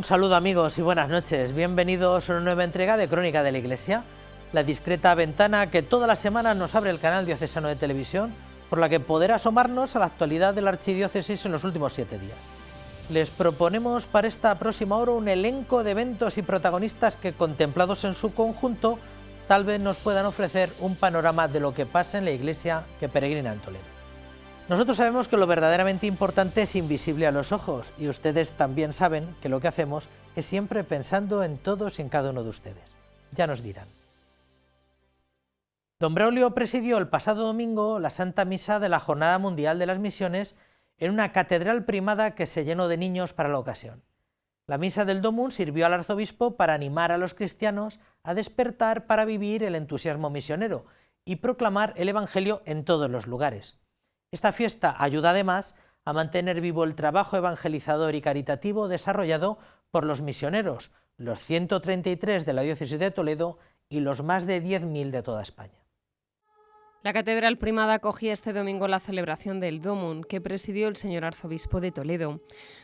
Un saludo amigos y buenas noches, bienvenidos a una nueva entrega de Crónica de la Iglesia, la discreta ventana que todas las semanas nos abre el canal diocesano de televisión, por la que poder asomarnos a la actualidad de la archidiócesis en los últimos 7 días. Les proponemos para esta próxima hora un elenco de eventos y protagonistas que, contemplados en su conjunto, tal vez nos puedan ofrecer un panorama de lo que pasa en la Iglesia que peregrina en Toledo. Nosotros sabemos que lo verdaderamente importante es invisible a los ojos, y ustedes también saben que lo que hacemos es siempre pensando en todos y en cada uno de ustedes. Ya nos dirán. Don Braulio presidió el pasado domingo la Santa Misa de la Jornada Mundial de las Misiones en una catedral primada que se llenó de niños para la ocasión. La misa del Domum sirvió al arzobispo para animar a los cristianos a despertar para vivir el entusiasmo misionero y proclamar el Evangelio en todos los lugares. Esta fiesta ayuda además a mantener vivo el trabajo evangelizador y caritativo desarrollado por los misioneros, los 133 de la diócesis de Toledo y los más de 10.000 de toda España. La Catedral Primada acogía este domingo la celebración del Domum, que presidió el señor arzobispo de Toledo.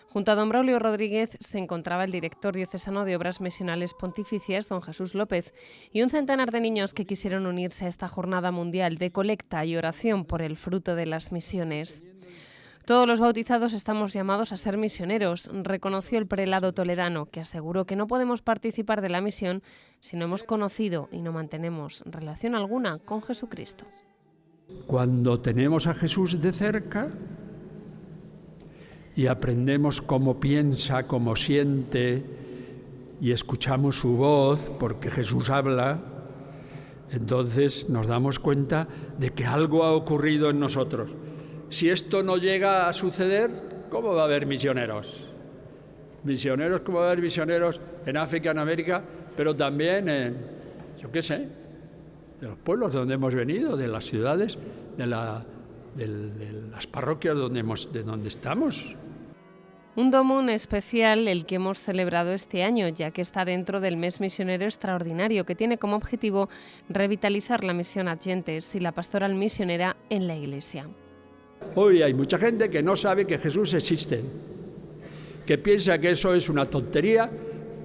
Junto a don Braulio Rodríguez se encontraba el director diocesano de Obras Misionales Pontificias, don Jesús López, y un centenar de niños que quisieron unirse a esta jornada mundial de colecta y oración por el fruto de las misiones. Todos los bautizados estamos llamados a ser misioneros, reconoció el prelado toledano, que aseguró que no podemos participar de la misión si no hemos conocido y no mantenemos relación alguna con Jesucristo. Cuando tenemos a Jesús de cerca y aprendemos cómo piensa, cómo siente y escuchamos su voz, porque Jesús habla, entonces nos damos cuenta de que algo ha ocurrido en nosotros. Si esto no llega a suceder, ¿cómo va a haber misioneros? Misioneros, ¿cómo va a haber misioneros en África, en América, pero también en, yo qué sé, de los pueblos donde hemos venido, de las ciudades, de las parroquias de donde estamos? Un Domum especial el que hemos celebrado este año, ya que está dentro del mes misionero extraordinario, que tiene como objetivo revitalizar la misión ad gentes y la pastoral misionera en la Iglesia. Hoy hay mucha gente que no sabe que Jesús existe, que piensa que eso es una tontería,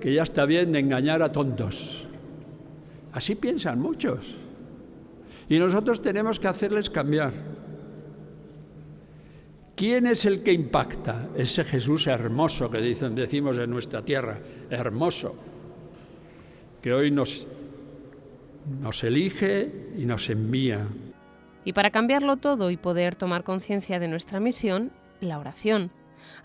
que ya está bien de engañar a tontos. Así piensan muchos. Y nosotros tenemos que hacerles cambiar. ¿Quién es el que impacta? Ese Jesús hermoso que decimos en nuestra tierra, hermoso, que hoy nos elige y nos envía. Y para cambiarlo todo y poder tomar conciencia de nuestra misión, la oración.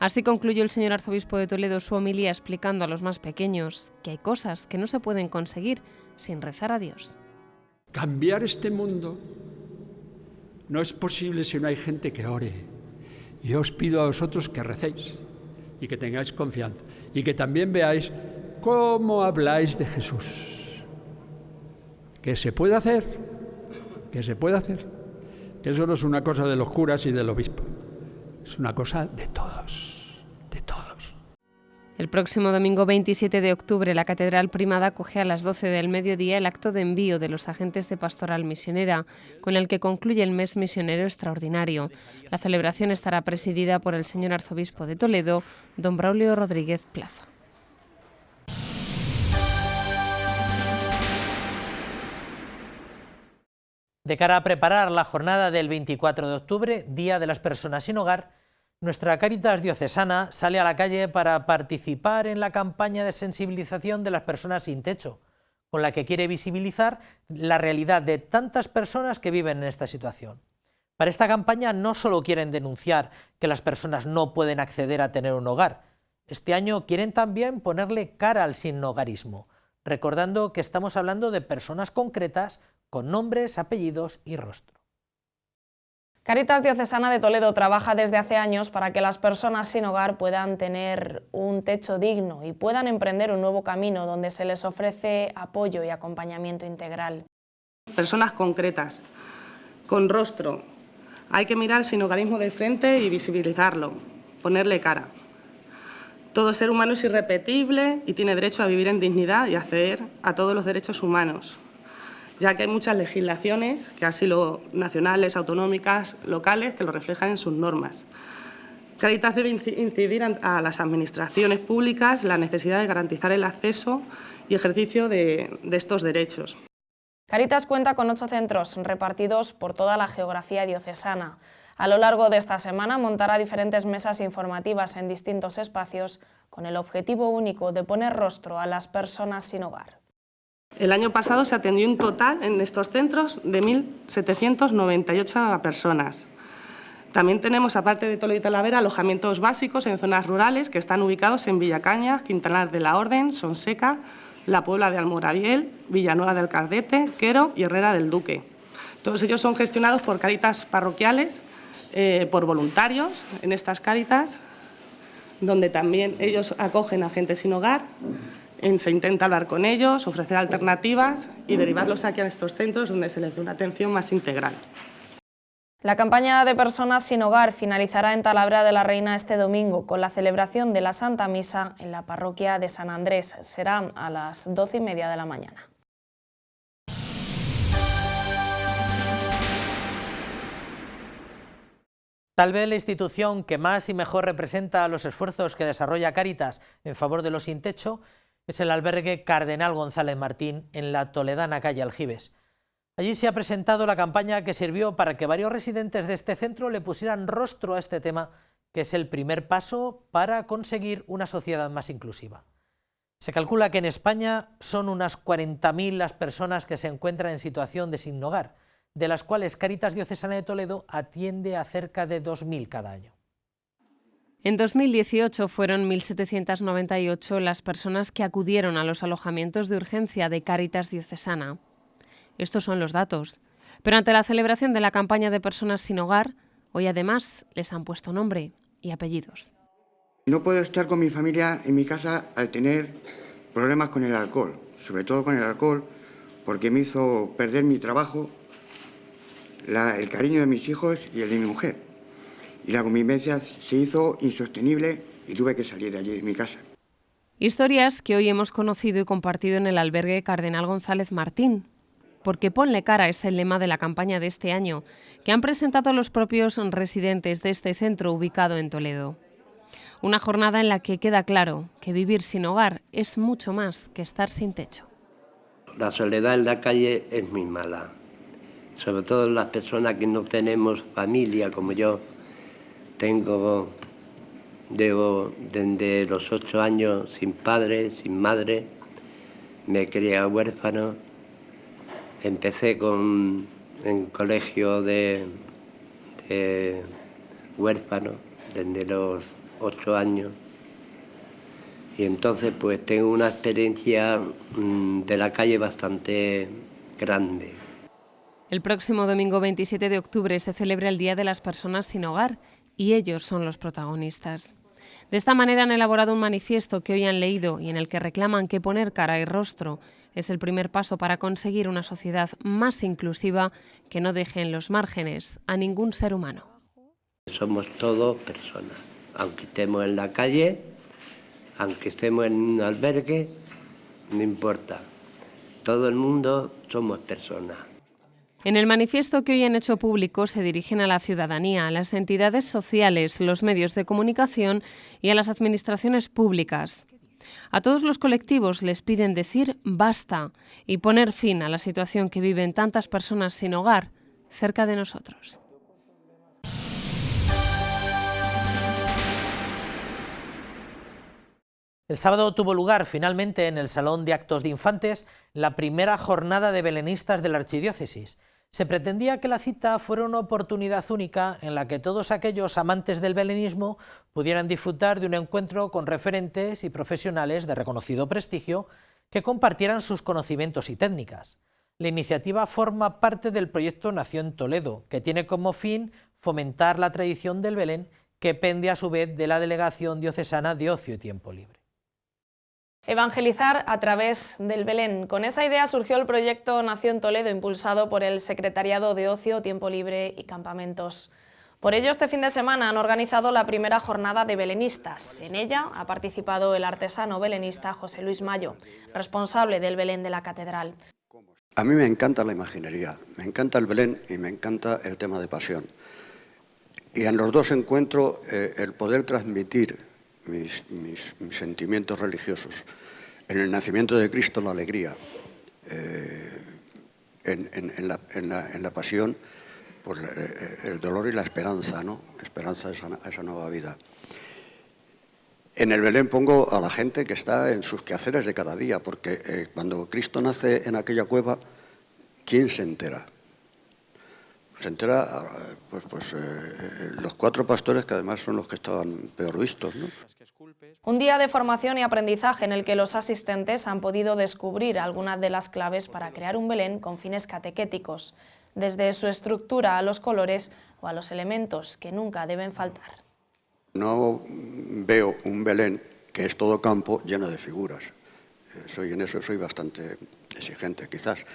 Así concluyó el señor arzobispo de Toledo su homilía explicando a los más pequeños que hay cosas que no se pueden conseguir sin rezar a Dios. Cambiar este mundo no es posible si no hay gente que ore. Yo os pido a vosotros que recéis y que tengáis confianza y que también veáis cómo habláis de Jesús. Que se puede hacer, que se puede hacer. Que eso no es una cosa de los curas y del obispo, es una cosa de todos, de todos. El próximo domingo 27 de octubre la Catedral Primada acoge a las 12 del mediodía el acto de envío de los agentes de pastoral misionera, con el que concluye el mes misionero extraordinario. La celebración estará presidida por el señor arzobispo de Toledo, don Braulio Rodríguez Plaza. De cara a preparar la jornada del 24 de octubre, Día de las Personas sin Hogar, nuestra Cáritas diocesana sale a la calle para participar en la campaña de sensibilización de las personas sin techo, con la que quiere visibilizar la realidad de tantas personas que viven en esta situación. Para esta campaña no solo quieren denunciar que las personas no pueden acceder a tener un hogar, este año quieren también ponerle cara al sinhogarismo, recordando que estamos hablando de personas concretas con nombres, apellidos y rostro. Cáritas Diocesana de Toledo trabaja desde hace años para que las personas sin hogar puedan tener un techo digno y puedan emprender un nuevo camino donde se les ofrece apoyo y acompañamiento integral. Personas concretas, con rostro. Hay que mirar el sinhogarismo de frente y visibilizarlo, ponerle cara. Todo ser humano es irrepetible y tiene derecho a vivir en dignidad y acceder a todos los derechos humanos, ya que hay muchas legislaciones, que así lo nacionales, autonómicas, locales, que lo reflejan en sus normas. Cáritas debe incidir a las administraciones públicas la necesidad de garantizar el acceso y ejercicio de estos derechos. Cáritas cuenta con 8 centros repartidos por toda la geografía diocesana. A lo largo de esta semana montará diferentes mesas informativas en distintos espacios con el objetivo único de poner rostro a las personas sin hogar. El año pasado se atendió un total en estos centros de 1.798 personas. También tenemos, aparte de Toledo y Talavera, alojamientos básicos en zonas rurales que están ubicados en Villacañas, Quintanar de la Orden, Sonseca, La Puebla de Almoraviel, Villanueva del Cardete, Quero y Herrera del Duque. Todos ellos son gestionados por Cáritas parroquiales, por voluntarios en estas Cáritas, donde también ellos acogen a gente sin hogar, se intenta hablar con ellos, ofrecer alternativas y derivarlos aquí a estos centros donde se les dé una atención más integral. La campaña de personas sin hogar finalizará en Talavera de la Reina este domingo con la celebración de la Santa Misa en la parroquia de San Andrés. Será a las 12:30 de la mañana. Tal vez la institución que más y mejor representa los esfuerzos que desarrolla Cáritas en favor de los sin techo es el albergue Cardenal González Martín en la toledana calle Aljibes. Allí se ha presentado la campaña que sirvió para que varios residentes de este centro le pusieran rostro a este tema, que es el primer paso para conseguir una sociedad más inclusiva. Se calcula que en España son unas 40.000 las personas que se encuentran en situación de sin hogar, de las cuales Cáritas Diocesana de Toledo atiende a cerca de 2.000 cada año. En 2018 fueron 1.798 las personas que acudieron a los alojamientos de urgencia de Cáritas Diocesana. Estos son los datos. Pero ante la celebración de la campaña de personas sin hogar, hoy además les han puesto nombre y apellidos. No puedo estar con mi familia en mi casa al tener problemas con el alcohol, sobre todo con el alcohol, porque me hizo perder mi trabajo, el cariño de mis hijos y el de mi mujer. Y la convivencia se hizo insostenible y tuve que salir de allí, de mi casa. Historias que hoy hemos conocido y compartido en el albergue Cardenal González Martín. Porque ponle cara es el lema de la campaña de este año, que han presentado los propios residentes de este centro ubicado en Toledo. Una jornada en la que queda claro que vivir sin hogar es mucho más que estar sin techo. La soledad en la calle es muy mala, sobre todo las personas que no tenemos familia, como yo. Llevo desde los 8 años sin padre, sin madre, me crié huérfano. Empecé en colegio de huérfanos desde los 8 años y entonces pues tengo una experiencia de la calle bastante grande. El próximo domingo 27 de octubre se celebra el Día de las Personas sin Hogar y ellos son los protagonistas. De esta manera han elaborado un manifiesto que hoy han leído y en el que reclaman que poner cara y rostro es el primer paso para conseguir una sociedad más inclusiva que no deje en los márgenes a ningún ser humano. Somos todos personas, aunque estemos en la calle, aunque estemos en un albergue, no importa. Todo el mundo somos personas. En el manifiesto que hoy han hecho público se dirigen a la ciudadanía, a las entidades sociales, los medios de comunicación y a las administraciones públicas. A todos los colectivos les piden decir basta y poner fin a la situación que viven tantas personas sin hogar cerca de nosotros. El sábado tuvo lugar finalmente en el Salón de Actos de Infantes la primera jornada de belenistas de la Archidiócesis. Se pretendía que la cita fuera una oportunidad única en la que todos aquellos amantes del belenismo pudieran disfrutar de un encuentro con referentes y profesionales de reconocido prestigio que compartieran sus conocimientos y técnicas. La iniciativa forma parte del proyecto Nació en Toledo, que tiene como fin fomentar la tradición del Belén, que pende a su vez de la Delegación Diocesana de Ocio y Tiempo Libre. Evangelizar a través del Belén. Con esa idea surgió el proyecto Nació en Toledo, impulsado por el Secretariado de Ocio, Tiempo Libre y Campamentos. Por ello, este fin de semana han organizado la primera jornada de belenistas. En ella ha participado el artesano belenista José Luis Mayo, responsable del Belén de la Catedral. A mí me encanta la imaginería, me encanta el Belén y me encanta el tema de pasión. Y en los dos encuentro el poder transmitir mis sentimientos religiosos. En el nacimiento de Cristo, la alegría. En la pasión, pues el dolor y la esperanza, ¿no? Esperanza a esa nueva vida. En el Belén pongo a la gente que está en sus quehaceres de cada día, porque cuando Cristo nace en aquella cueva, ¿quién se entera? Se entera los 4 pastores, que además son los que estaban peor vistos, ¿no? Un día de formación y aprendizaje en el que los asistentes han podido descubrir algunas de las claves para crear un Belén con fines catequéticos, desde su estructura a los colores o a los elementos que nunca deben faltar. No veo un Belén que es todo campo lleno de figuras. En eso soy bastante exigente, quizás.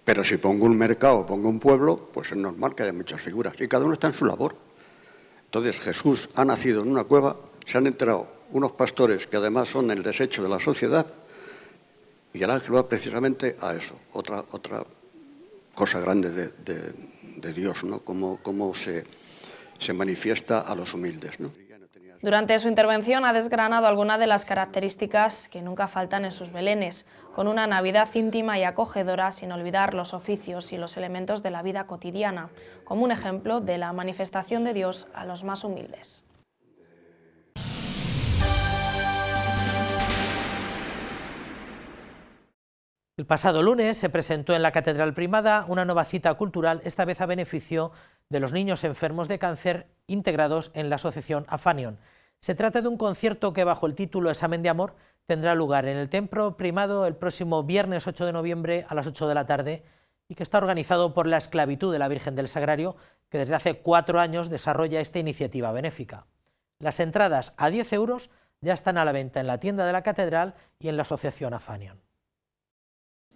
Pero si pongo un mercado, pongo un pueblo, pues es normal que haya muchas figuras y cada uno está en su labor. Entonces Jesús ha nacido en una cueva, se han enterado unos pastores que además son el desecho de la sociedad, y el ángel va precisamente a eso, otra cosa grande de Dios, ¿no? Cómo se manifiesta a los humildes, ¿no? Durante su intervención ha desgranado algunas de las características que nunca faltan en sus belenes, con una Navidad íntima y acogedora, sin olvidar los oficios y los elementos de la vida cotidiana, como un ejemplo de la manifestación de Dios a los más humildes. El pasado lunes se presentó en la Catedral Primada una nueva cita cultural, esta vez a beneficio de los niños enfermos de cáncer integrados en la asociación Afanion. Se trata de un concierto que, bajo el título Examen de Amor, tendrá lugar en el Templo Primado el próximo viernes 8 de noviembre a las 8 de la tarde y que está organizado por la Esclavitud de la Virgen del Sagrario, que desde hace 4 años desarrolla esta iniciativa benéfica. Las entradas a 10 euros ya están a la venta en la tienda de la Catedral y en la asociación Afanion.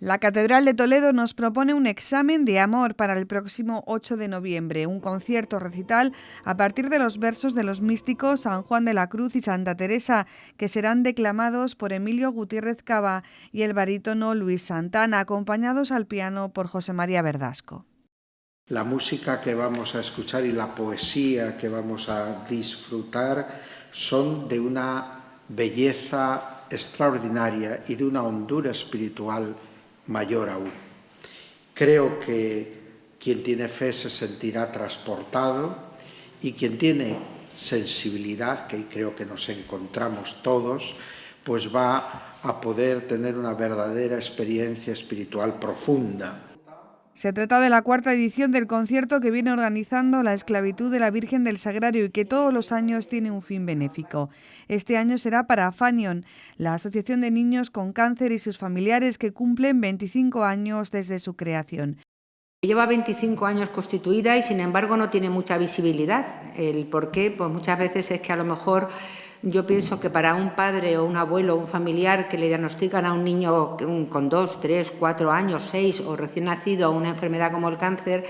La Catedral de Toledo nos propone un examen de amor para el próximo 8 de noviembre, un concierto recital a partir de los versos de los místicos San Juan de la Cruz y Santa Teresa, que serán declamados por Emilio Gutiérrez Cava y el barítono Luis Santana, acompañados al piano por José María Verdasco. La música que vamos a escuchar y la poesía que vamos a disfrutar son de una belleza extraordinaria y de una hondura espiritual mayor aún. Creo que quien tiene fe se sentirá transportado y quien tiene sensibilidad, que creo que nos encontramos todos, pues va a poder tener una verdadera experiencia espiritual profunda. Se trata de la 4ª edición del concierto que viene organizando la Esclavitud de la Virgen del Sagrario y que todos los años tiene un fin benéfico. Este año será para Afanion, la asociación de niños con cáncer y sus familiares que cumplen 25 años desde su creación. Lleva 25 años constituida y sin embargo no tiene mucha visibilidad. El por qué, pues muchas veces es que a lo mejor yo pienso que para un padre o un abuelo o un familiar que le diagnostican a un niño con 2, 3, 4 años, 6 o recién nacido una enfermedad como el cáncer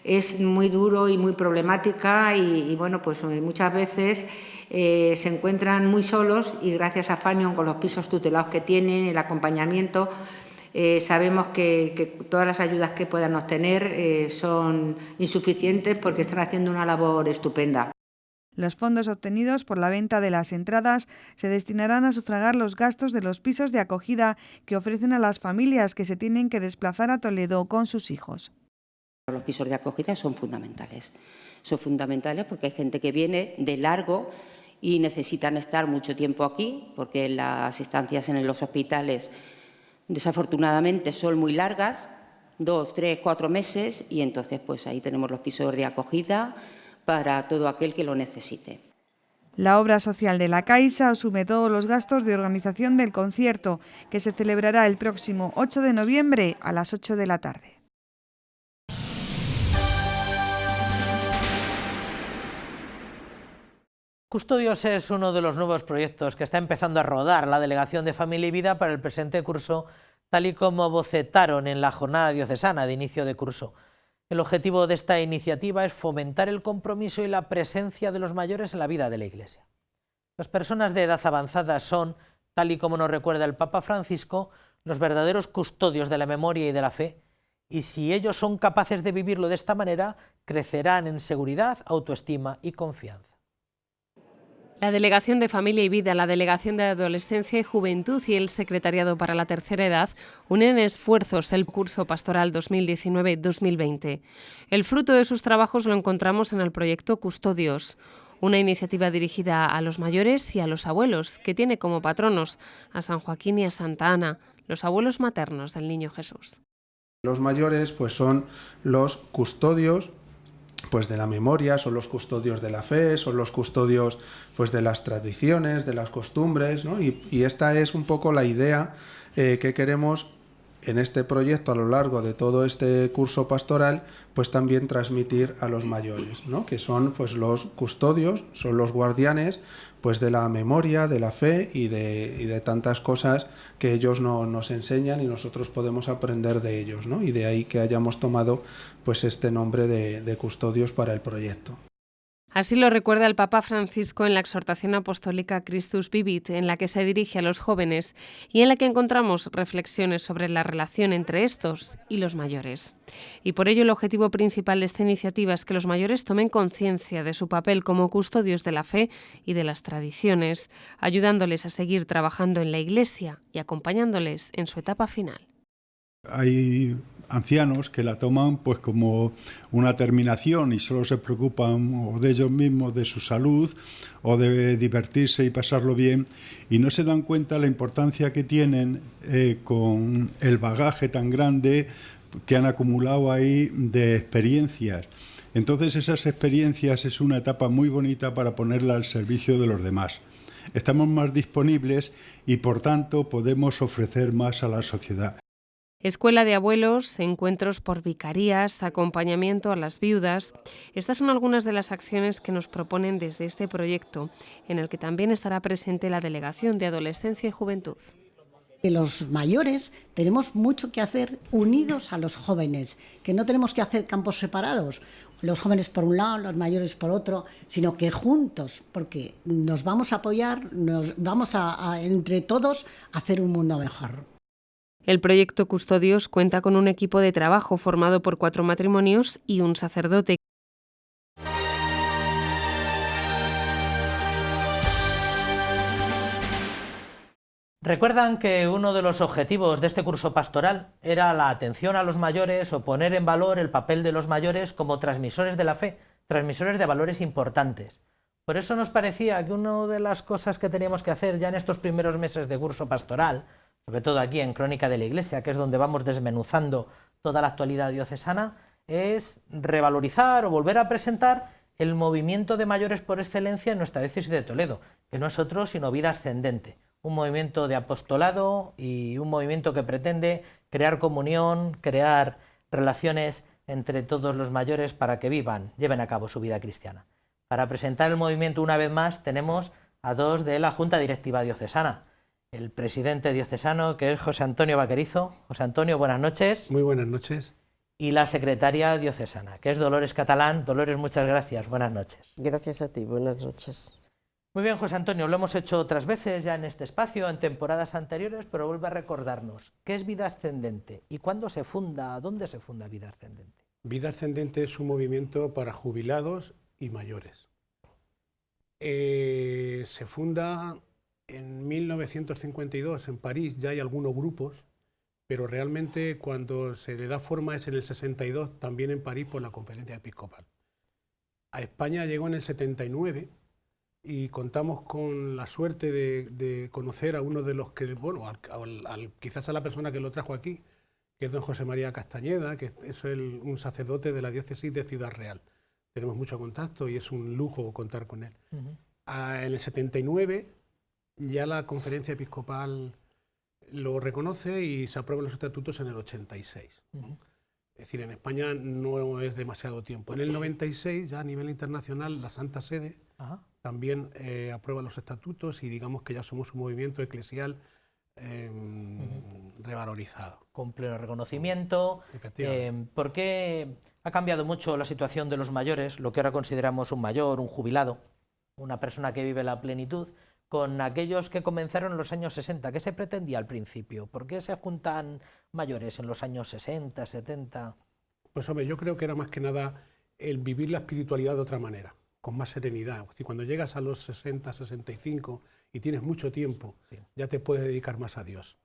es muy duro y muy problemática y bueno, pues muchas veces se encuentran muy solos y gracias a Afanion con los pisos tutelados que tienen, el acompañamiento, sabemos que todas las ayudas que puedan obtener son insuficientes porque están haciendo una labor estupenda. Los fondos obtenidos por la venta de las entradas se destinarán a sufragar los gastos de los pisos de acogida que ofrecen a las familias que se tienen que desplazar a Toledo con sus hijos. Los pisos de acogida son fundamentales. Son fundamentales porque hay gente que viene de largo y necesitan estar mucho tiempo aquí, porque las estancias en los hospitales desafortunadamente son muy largas, 2, 3, 4 meses, y entonces pues ahí tenemos los pisos de acogida para todo aquel que lo necesite. La obra social de la Caixa asume todos los gastos de organización del concierto, que se celebrará el próximo 8 de noviembre a las 8 de la tarde. Custodios es uno de los nuevos proyectos que está empezando a rodar la Delegación de Familia y Vida para el presente curso, tal y como bocetaron en la jornada diocesana de inicio de curso. El objetivo de esta iniciativa es fomentar el compromiso y la presencia de los mayores en la vida de la Iglesia. Las personas de edad avanzada son, tal y como nos recuerda el Papa Francisco, los verdaderos custodios de la memoria y de la fe, y si ellos son capaces de vivirlo de esta manera, crecerán en seguridad, autoestima y confianza. La Delegación de Familia y Vida, la Delegación de Adolescencia y Juventud y el Secretariado para la Tercera Edad unen esfuerzos el curso pastoral 2019-2020. El fruto de sus trabajos lo encontramos en el proyecto Custodios, una iniciativa dirigida a los mayores y a los abuelos, que tiene como patronos a San Joaquín y a Santa Ana, los abuelos maternos del Niño Jesús. Los mayores pues son los custodios pues de la memoria, son los custodios de la fe, son los custodios pues de las tradiciones, de las costumbres, ¿no? Y esta es un poco la idea que queremos en este proyecto a lo largo de todo este curso pastoral, pues también transmitir a los mayores, ¿no? Que son pues los custodios, son los guardianes pues de la memoria, de la fe y de tantas cosas que ellos nos enseñan y nosotros podemos aprender de ellos, ¿no? Y de ahí que hayamos tomado pues este nombre de custodios para el proyecto. Así lo recuerda el Papa Francisco en la exhortación apostólica Christus Vivit, en la que se dirige a los jóvenes y en la que encontramos reflexiones sobre la relación entre estos y los mayores. Y por ello el objetivo principal de esta iniciativa es que los mayores tomen conciencia de su papel como custodios de la fe y de las tradiciones, ayudándoles a seguir trabajando en la Iglesia y acompañándoles en su etapa final. Hay ancianos que la toman pues como una terminación y solo se preocupan o de ellos mismos, de su salud o de divertirse y pasarlo bien, y no se dan cuenta la importancia que tienen con el bagaje tan grande que han acumulado ahí de experiencias. Entonces esas experiencias es una etapa muy bonita para ponerla al servicio de los demás. Estamos más disponibles y por tanto podemos ofrecer más a la sociedad. Escuela de abuelos, encuentros por vicarías, acompañamiento a las viudas. Estas son algunas de las acciones que nos proponen desde este proyecto, en el que también estará presente la Delegación de Adolescencia y Juventud. Los mayores tenemos mucho que hacer unidos a los jóvenes, que no tenemos que hacer campos separados, los jóvenes por un lado, los mayores por otro, sino que juntos, porque nos vamos a apoyar, nos vamos a entre todos a hacer un mundo mejor. El proyecto Custodios cuenta con un equipo de trabajo formado por 4 matrimonios y un sacerdote. ¿Recuerdan que uno de los objetivos de este curso pastoral era la atención a los mayores o poner en valor el papel de los mayores como transmisores de la fe, transmisores de valores importantes? Por eso nos parecía que una de las cosas que teníamos que hacer ya en estos primeros meses de curso pastoral, sobre todo aquí en Crónica de la Iglesia, que es donde vamos desmenuzando toda la actualidad diocesana, es revalorizar o volver a presentar el movimiento de mayores por excelencia en nuestra diócesis de Toledo, que no es otro sino Vida Ascendente, un movimiento de apostolado y un movimiento que pretende crear comunión, crear relaciones entre todos los mayores para que lleven a cabo su vida cristiana. Para presentar el movimiento una vez más tenemos a 2 de la Junta Directiva Diocesana. El presidente diocesano, que es José Antonio Vaquerizo. José Antonio, buenas noches. Muy buenas noches. Y la secretaria diocesana, que es Dolores Catalán. Dolores, muchas gracias. Buenas noches. Gracias a ti. Buenas noches. Muy bien, José Antonio, lo hemos hecho otras veces ya en este espacio, en temporadas anteriores, pero vuelve a recordarnos qué es Vida Ascendente y cuándo se funda, dónde se funda Vida Ascendente. Vida Ascendente es un movimiento para jubilados y mayores. Se funda en 1952 en París, ya hay algunos grupos, pero realmente cuando se le da forma es en el 62, también en París por la Conferencia Episcopal. A España llegó en el 79 y contamos con la suerte de conocer a uno de los que, bueno, quizás a la persona que lo trajo aquí, que es don José María Castañeda, que es un sacerdote de la diócesis de Ciudad Real. Tenemos mucho contacto y es un lujo contar con él. En el 79 ya la Conferencia Episcopal lo reconoce y se aprueban los estatutos en el 86. Es decir, en España no es demasiado tiempo. En el 96, ya a nivel internacional, la Santa Sede también aprueba los estatutos y digamos que ya somos un movimiento eclesial revalorizado. Con pleno reconocimiento. ¿Por qué ha cambiado mucho la situación de los mayores, lo que ahora consideramos un mayor, un jubilado, una persona que vive la plenitud, con aquellos que comenzaron en los años 60. ¿Qué se pretendía al principio? ¿Por qué se juntan mayores en los años 60, 70? Pues hombre, yo creo que era más que nada el vivir la espiritualidad de otra manera, con más serenidad. Si cuando llegas a los 60, 65 y tienes mucho tiempo, ya te puedes dedicar más a Dios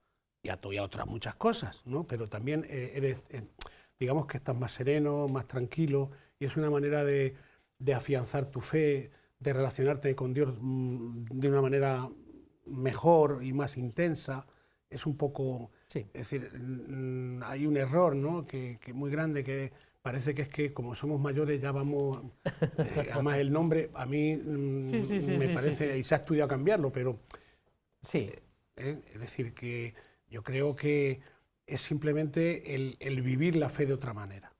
y a otras muchas cosas, ¿no? Pero también digamos que estás más sereno, más tranquilo, y es una manera de afianzar tu fe, de relacionarte con Dios de una manera mejor y más intensa. Es un poco... Es decir, hay un error, ¿no?, que muy grande, que parece que es que como somos mayores ya vamos... además el nombre a mí me parece, y se ha estudiado cambiarlo, pero... es decir, que yo creo que es simplemente el vivir la fe de otra manera.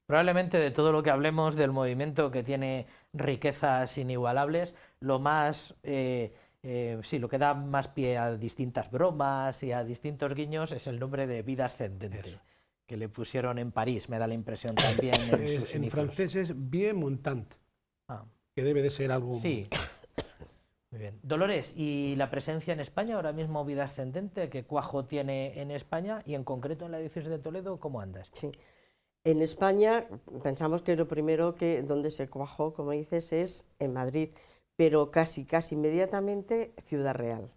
Probablemente de todo lo que hablemos del movimiento, que tiene riquezas inigualables, lo más... lo que da más pie a distintas bromas y a distintos guiños es el nombre de Vida Ascendente, que le pusieron en París, me da la impresión también. En francés es Vie Montant, que debe de ser algo... Sí. Muy bien. Dolores, ¿y la presencia en España ahora mismo Vida Ascendente? ¿Qué cuajo tiene en España y en concreto en la diócesis de Toledo? ¿Cómo anda esto? Sí. En España pensamos que lo primero que donde se cuajó, como dices, es en Madrid, pero casi inmediatamente Ciudad Real.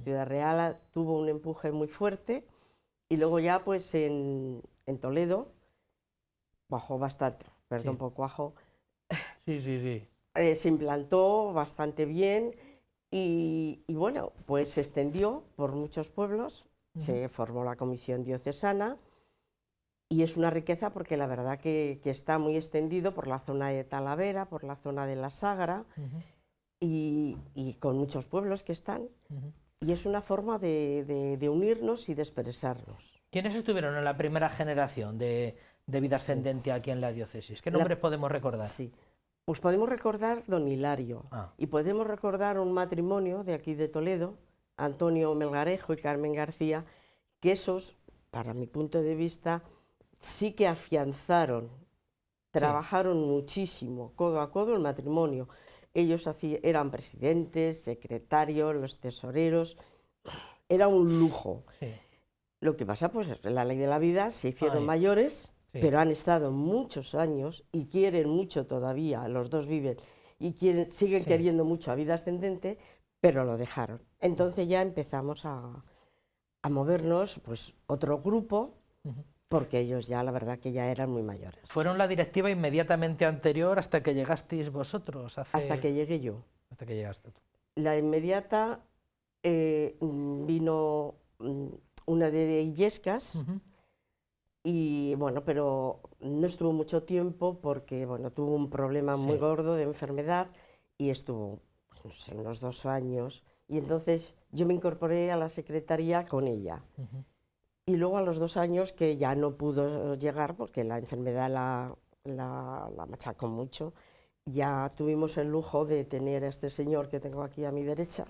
Ciudad Real tuvo un empuje muy fuerte y luego ya pues en Toledo cuajó bastante, perdón por cuajo. Se implantó bastante bien y bueno, pues se extendió por muchos pueblos, se formó la comisión diocesana. Y es una riqueza porque la verdad que está muy extendido por la zona de Talavera, por la zona de la Sagra, y con muchos pueblos que están. Y es una forma de unirnos y de expresarnos. ¿Quiénes estuvieron en la primera generación de Vida Ascendente aquí en la diócesis? ¿Qué nombres podemos recordar? Sí, pues podemos recordar don Hilario, y podemos recordar un matrimonio de aquí de Toledo, Antonio Melgarejo y Carmen García, que esos, para mi punto de vista, sí que afianzaron, trabajaron muchísimo, codo a codo, el matrimonio. Ellos eran presidentes, secretarios, los tesoreros, era un lujo. Lo que pasa, pues la ley de la vida, se hicieron mayores, pero han estado muchos años y quieren mucho todavía, los dos viven, y siguen queriendo mucho a Vida Ascendente, pero lo dejaron. Entonces ya empezamos a movernos, pues otro grupo, porque ellos ya, la verdad, que ya eran muy mayores. ¿Fueron la directiva inmediatamente anterior hasta que llegasteis vosotros? Hasta que llegué yo. Hasta que llegaste tú. La inmediata vino una de Illescas, y bueno, pero no estuvo mucho tiempo porque, bueno, tuvo un problema muy gordo de enfermedad y estuvo, pues, no sé, unos 2 años, y entonces yo me incorporé a la secretaría con ella. Y luego a los 2 años, que ya no pudo llegar porque la enfermedad la machacó mucho, ya tuvimos el lujo de tener a este señor que tengo aquí a mi derecha,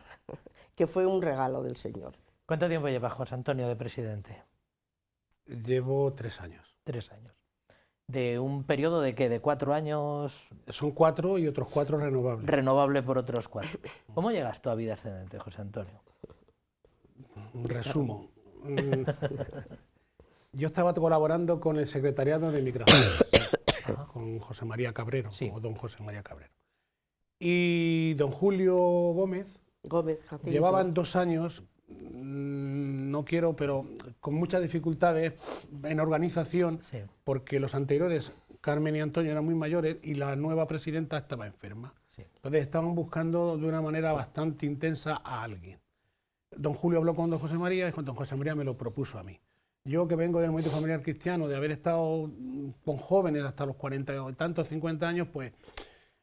que fue un regalo del Señor. ¿Cuánto tiempo lleva José Antonio de presidente? Llevo 3 años. 3 años. ¿De un periodo de qué? ¿De 4 años? Son 4 y otros 4 renovables. Renovable por otros 4. ¿Cómo llegas tú a Vida Ascendente, José Antonio? Resumo. Yo estaba colaborando con el secretariado de Migraciones, con José María Cabrero, o don José María Cabrero. Y don Julio Gómez Jacinto. Llevaban 2 años, no quiero, pero con muchas dificultades en organización, porque los anteriores, Carmen y Antonio, eran muy mayores y la nueva presidenta estaba enferma. Entonces estaban buscando de una manera bastante intensa a alguien. Don Julio habló con don José María y don José María me lo propuso a mí. Yo, que vengo del movimiento familiar cristiano, de haber estado con jóvenes hasta los 40 y tantos, 50 años, pues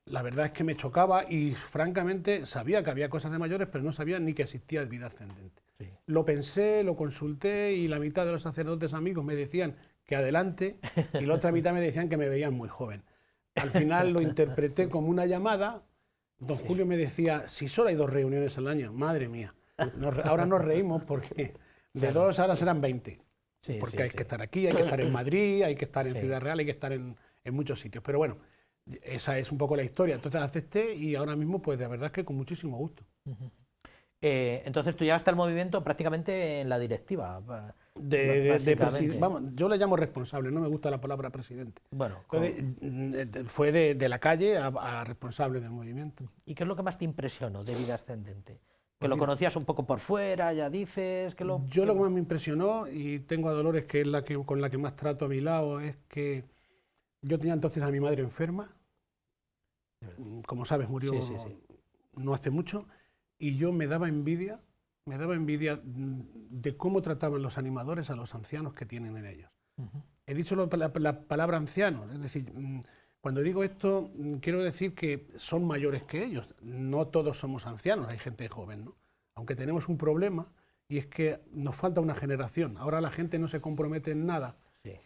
la verdad es que me chocaba y francamente sabía que había cosas de mayores, pero no sabía ni que existía Vida Ascendente. Lo pensé, lo consulté y la mitad de los sacerdotes amigos me decían que adelante y la otra mitad me decían que me veían muy joven. Al final lo interpreté como una llamada. Don Julio me decía, si solo hay 2 reuniones al año, madre mía. Ahora nos reímos porque de 2 ahora serán 20. Porque hay que estar aquí, hay que estar en Madrid, hay que estar en Ciudad Real, hay que estar en muchos sitios. Pero bueno, esa es un poco la historia. Entonces acepté y ahora mismo, pues de verdad es que con muchísimo gusto. Entonces tú llegaste al movimiento prácticamente en la directiva. Vamos, yo le llamo responsable, no me gusta la palabra presidente. Bueno, fue de la calle a responsable del movimiento. ¿Y qué es lo que más te impresionó de Vida Ascendente? Que lo conocías un poco por fuera, ya dices que lo... Yo lo que más me impresionó, y tengo a Dolores, que es con la que más trato a mi lado, es que yo tenía entonces a mi madre enferma, como sabes, murió no hace mucho, y yo me daba envidia de cómo trataban los animadores a los ancianos que tienen en ellos. He dicho la palabra ancianos, es decir, cuando digo esto quiero decir que son mayores que ellos, no todos somos ancianos, hay gente joven, ¿no? Aunque tenemos un problema, y es que nos falta una generación, ahora la gente no se compromete en nada.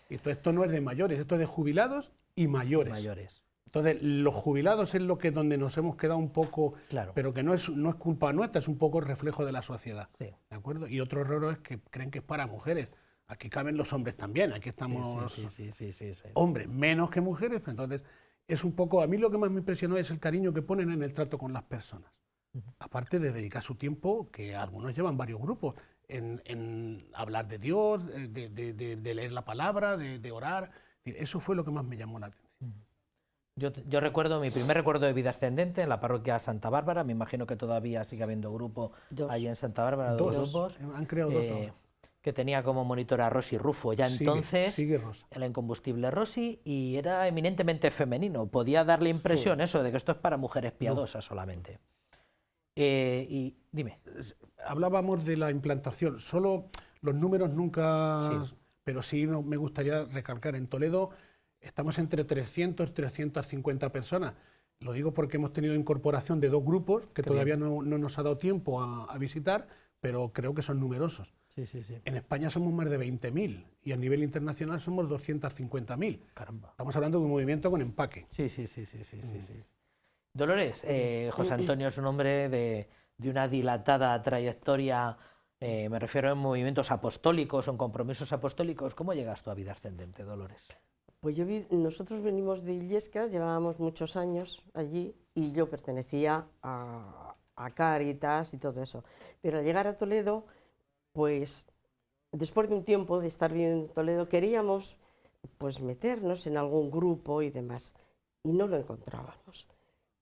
Esto no es de mayores, esto es de jubilados y mayores. Entonces, los jubilados es donde nos hemos quedado un poco, pero que no es culpa nuestra, es un poco el reflejo de la sociedad. ¿De acuerdo? Y otro error es que creen que es para mujeres. Aquí caben los hombres también, aquí estamos hombres, menos que mujeres. Pero entonces, es un poco, a mí lo que más me impresionó es el cariño que ponen en el trato con las personas. Aparte de dedicar su tiempo, que algunos llevan varios grupos, en hablar de Dios, de leer la palabra, de orar. Eso fue lo que más me llamó la atención. Yo recuerdo mi primer recuerdo de Vida Ascendente en la parroquia Santa Bárbara. Me imagino que todavía sigue habiendo grupo allí en Santa Bárbara, dos grupos. Han creado dos ahora. Que tenía como monitora a Rosy Rufo, ya entonces, el incombustible Rosy, y era eminentemente femenino. Podía darle impresión eso de que esto es para mujeres piadosas solamente. Y dime. Hablábamos de la implantación, solo los números nunca... Pero sí me gustaría recalcar, en Toledo estamos entre 300 y 350 personas. Lo digo porque hemos tenido incorporación de dos grupos que todavía no nos ha dado tiempo a visitar, pero creo que son numerosos. En España somos más de 20.000 y a nivel internacional somos 250.000. Caramba. Estamos hablando de un movimiento con empaque. Sí. Dolores, José Antonio es un hombre de una dilatada trayectoria, me refiero en movimientos apostólicos o en compromisos apostólicos. ¿Cómo llegas tú a Vida Ascendente, Dolores? Pues nosotros venimos de Illescas, llevábamos muchos años allí y yo pertenecía a Cáritas y todo eso. Pero al llegar a Toledo, pues después de un tiempo de estar viviendo en Toledo, queríamos pues meternos en algún grupo y demás, y no lo encontrábamos.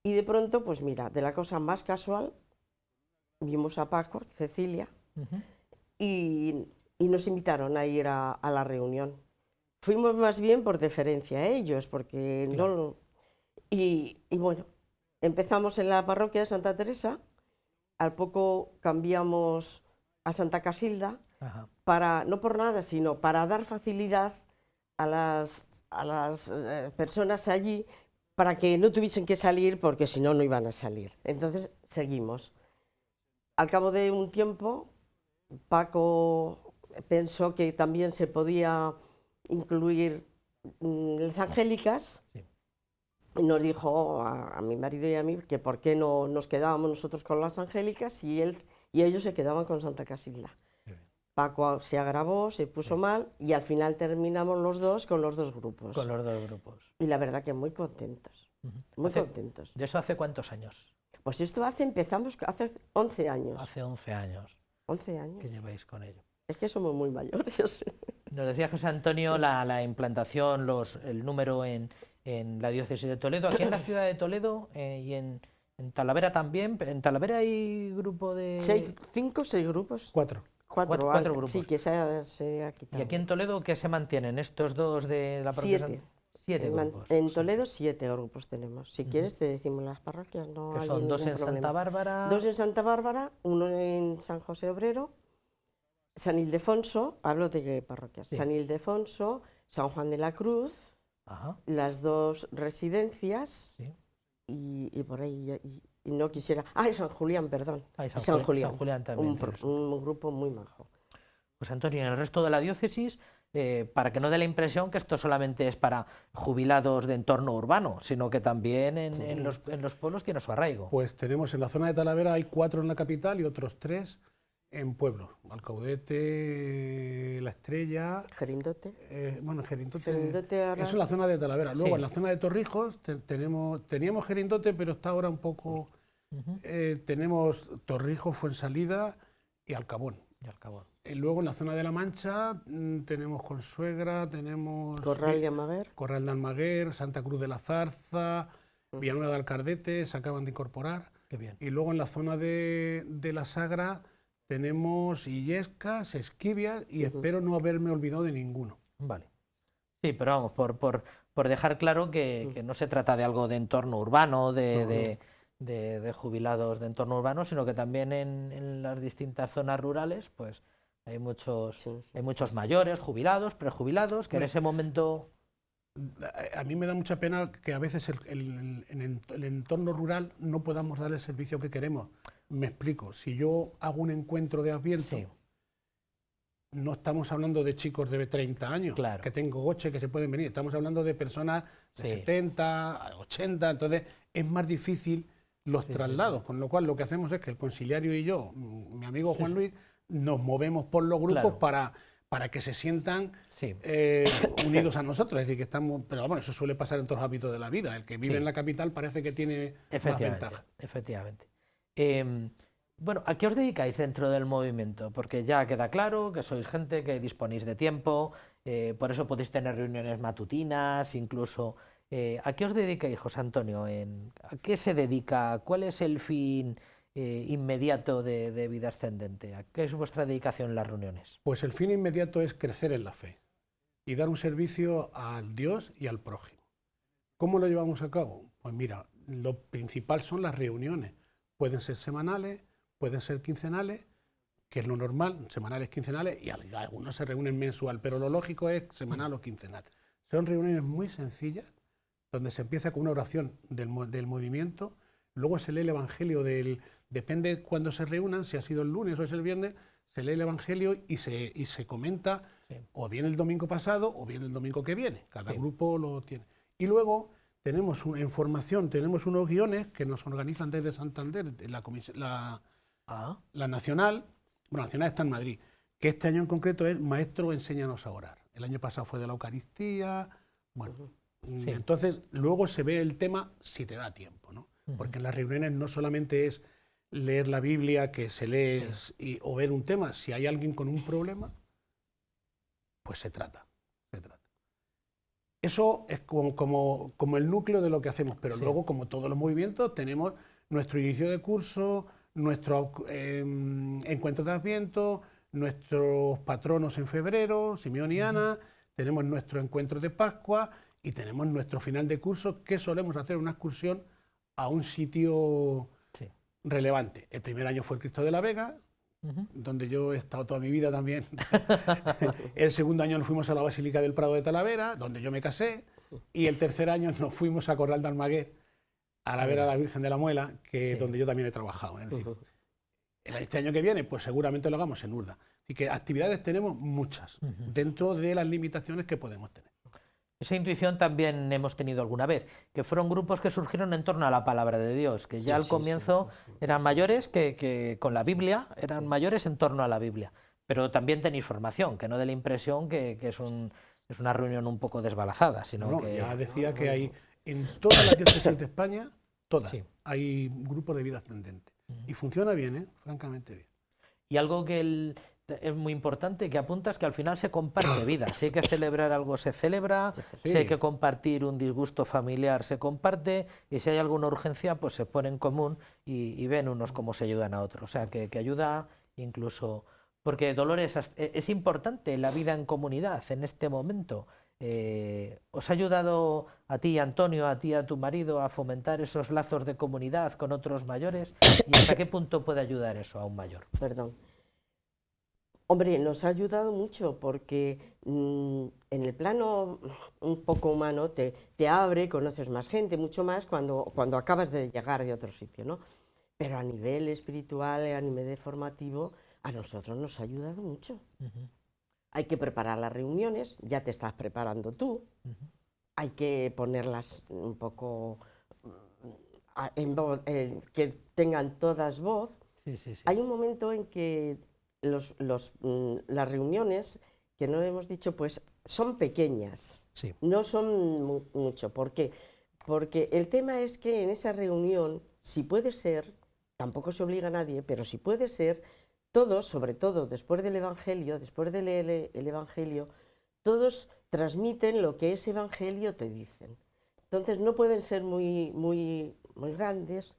Y de pronto, pues mira, de la cosa más casual, vimos a Paco, Cecilia, y nos invitaron a ir a la reunión. Fuimos más bien por deferencia a ellos, porque no... Y bueno, empezamos en la parroquia de Santa Teresa, al poco cambiamos a Santa Casilda, no por nada, sino para dar facilidad a las personas allí, para que no tuviesen que salir, porque si no, no iban a salir. Entonces, seguimos. Al cabo de un tiempo, Paco pensó que también se podía incluir las angélicas, y nos dijo a mi marido y a mí que por qué no nos quedábamos nosotros con las angélicas y ellos se quedaban con Santa Casilda. Paco se agravó, se puso mal y al final terminamos los dos con los dos grupos. Con los dos grupos. Y la verdad que muy contentos, muy contentos. ¿De eso hace cuántos años? Pues esto empezamos hace 11 años. Hace 11 años. 11 años. ¿Qué lleváis con ello? Es que somos muy mayores. Nos decía José Antonio la implantación, el número en la diócesis de Toledo, aquí en la ciudad de Toledo y en Talavera también. ¿En Talavera hay grupo de...? 5 o 6 grupos. 4. Cuatro grupos. Sí, que se ha quitado. ¿Y aquí en Toledo qué se mantienen? ¿Estos dos de la parroquia? 7. 7 grupos. En Toledo 7 grupos tenemos. Si quieres te decimos las parroquias, no hay son ningún 2 en problema. Santa Bárbara. 2 en Santa Bárbara, 1 en San José Obrero, San Ildefonso, hablo de parroquias, San Ildefonso, San Juan de la Cruz, las 2 residencias y por ahí... Y no quisiera... San Julián, perdón. San Julián. San Julián también. Un grupo muy majo. Pues Antonio, en el resto de la diócesis, para que no dé la impresión que esto solamente es para jubilados de entorno urbano, sino que también en los pueblos tiene su arraigo. Pues tenemos en la zona de Talavera, hay 4 en la capital y otros 3 en pueblos. Alcaudete, La Estrella... Gerindote. Gerindote ahora... Eso es la zona de Talavera. Luego en la zona de Torrijos teníamos Gerindote, pero está ahora un poco tenemos Torrijos, Fuensalida y Alcabón. Y luego en la zona de La Mancha tenemos Consuegra, tenemos Corral de Almaguer, Santa Cruz de la Zarza, Villanueva de Alcardete, se acaban de incorporar. Qué bien. Y luego en la zona de la Sagra tenemos Illescas, Esquivias y espero no haberme olvidado de ninguno. Vale. Sí, pero vamos, por dejar claro que no se trata de algo de entorno urbano, de jubilados de entorno urbano, sino que también en las distintas zonas rurales pues hay muchos mayores, jubilados, prejubilados, que en ese momento... A mí me da mucha pena que a veces en el entorno rural no podamos dar el servicio que queremos. Me explico, si yo hago un encuentro de Adviento, no estamos hablando de chicos de 30 años, que tengo coche, que se pueden venir, estamos hablando de personas de 70, 80, entonces es más difícil los traslados, con lo cual lo que hacemos es que el conciliario y yo, mi amigo Juan Luis, nos movemos por los grupos para que se sientan unidos a nosotros, es decir, que estamos, pero bueno, eso suele pasar en todos los ámbitos de la vida, el que vive en la capital parece que tiene más ventaja. Efectivamente. Bueno, ¿a qué os dedicáis dentro del movimiento? Porque ya queda claro que sois gente que disponéis de tiempo, por eso podéis tener reuniones matutinas, incluso... ¿A qué os dedicáis, José Antonio? ¿A qué se dedica? ¿Cuál es el fin inmediato de Vida Ascendente? ¿A qué es vuestra dedicación en las reuniones? Pues el fin inmediato es crecer en la fe y dar un servicio al Dios y al prójimo. ¿Cómo lo llevamos a cabo? Pues mira, lo principal son las reuniones. Pueden ser semanales, pueden ser quincenales, que es lo normal, semanales, quincenales, y algunos se reúnen mensual, pero lo lógico es semanal o quincenal. Son reuniones muy sencillas, donde se empieza con una oración del movimiento, luego se lee el Evangelio depende cuándo se reúnan, si ha sido el lunes o es el viernes, se lee el Evangelio y se comenta o bien el domingo pasado o bien el domingo que viene, cada grupo lo tiene. Y luego tenemos en formación, tenemos unos guiones que nos organizan desde Santander, la Nacional, bueno, la Nacional está en Madrid, que este año en concreto es Maestro, enséñanos a orar. El año pasado fue de la Eucaristía, bueno... Entonces, luego se ve el tema si te da tiempo, ¿no? Porque en las reuniones no solamente es leer la Biblia, que se lee o ver un tema. Si hay alguien con un problema, pues se trata. Eso es como el núcleo de lo que hacemos, pero luego, como todos los movimientos, tenemos nuestro inicio de curso, nuestro encuentro de Adviento, nuestros patronos en febrero, Simeón y Ana, tenemos nuestro encuentro de Pascua, y tenemos nuestro final de curso, que solemos hacer una excursión a un sitio relevante. El primer año fue el Cristo de la Vega, donde yo he estado toda mi vida también. El segundo año nos fuimos a la Basílica del Prado de Talavera, donde yo me casé, y el tercer año nos fuimos a Corral de Almaguer, a ver a la Virgen de la Muela, que es donde yo también he trabajado. Es decir, este año que viene, pues seguramente lo hagamos en Urda. Así que actividades tenemos muchas, dentro de las limitaciones que podemos tener. Esa intuición también hemos tenido alguna vez, que fueron grupos que surgieron en torno a la palabra de Dios, que ya al comienzo eran mayores que con la Biblia, eran mayores en torno a la Biblia, pero también tenéis formación, que no dé la impresión que es una reunión un poco desbalazada, sino que... Ya decía que hay en todas las diócesis de España, todas, hay grupos de vida ascendente, y funciona bien, francamente bien. Y algo que es muy importante que apuntas, que al final se comparte vida. Si hay que celebrar algo, se celebra, si hay que compartir un disgusto familiar, se comparte, y si hay alguna urgencia, pues se pone en común y ven unos cómo se ayudan a otros. O sea, que ayuda incluso... Porque, Dolores, es importante la vida en comunidad en este momento. ¿Os ha ayudado a ti, Antonio, a ti, a tu marido, a fomentar esos lazos de comunidad con otros mayores? ¿Y hasta qué punto puede ayudar eso a un mayor? Perdón. Hombre, nos ha ayudado mucho porque en el plano un poco humano te abre, conoces más gente, mucho más cuando acabas de llegar de otro sitio, ¿no? Pero a nivel espiritual, a nivel formativo, a nosotros nos ha ayudado mucho. Hay que preparar las reuniones, ya te estás preparando tú, hay que ponerlas un poco en voz, que tengan todas voz. Hay un momento en que las reuniones, que no hemos dicho, pues son pequeñas, no son mucho. ¿Por qué? Porque el tema es que en esa reunión, si puede ser, tampoco se obliga a nadie, pero si puede ser, todos, sobre todo después del Evangelio, después de leer el Evangelio, todos transmiten lo que ese Evangelio te dicen. Entonces no pueden ser muy grandes,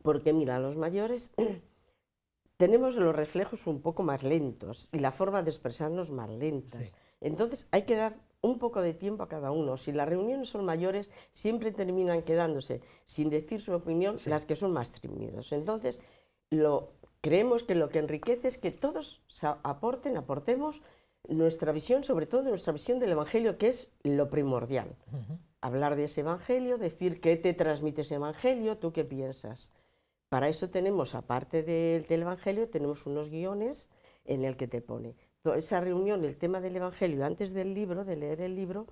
porque mira, los mayores tenemos los reflejos un poco más lentos y la forma de expresarnos más lentas. Sí. Entonces hay que dar un poco de tiempo a cada uno. Si las reuniones son mayores, siempre terminan quedándose sin decir su opinión las que son más tímidos. Entonces creemos que lo que enriquece es que todos aportemos nuestra visión, sobre todo nuestra visión del Evangelio, que es lo primordial. Hablar de ese Evangelio, decir qué te transmite ese Evangelio, tú qué piensas. Para eso tenemos, aparte del Evangelio, tenemos unos guiones en el que te pone toda esa reunión, el tema del Evangelio, antes del libro, de leer el libro,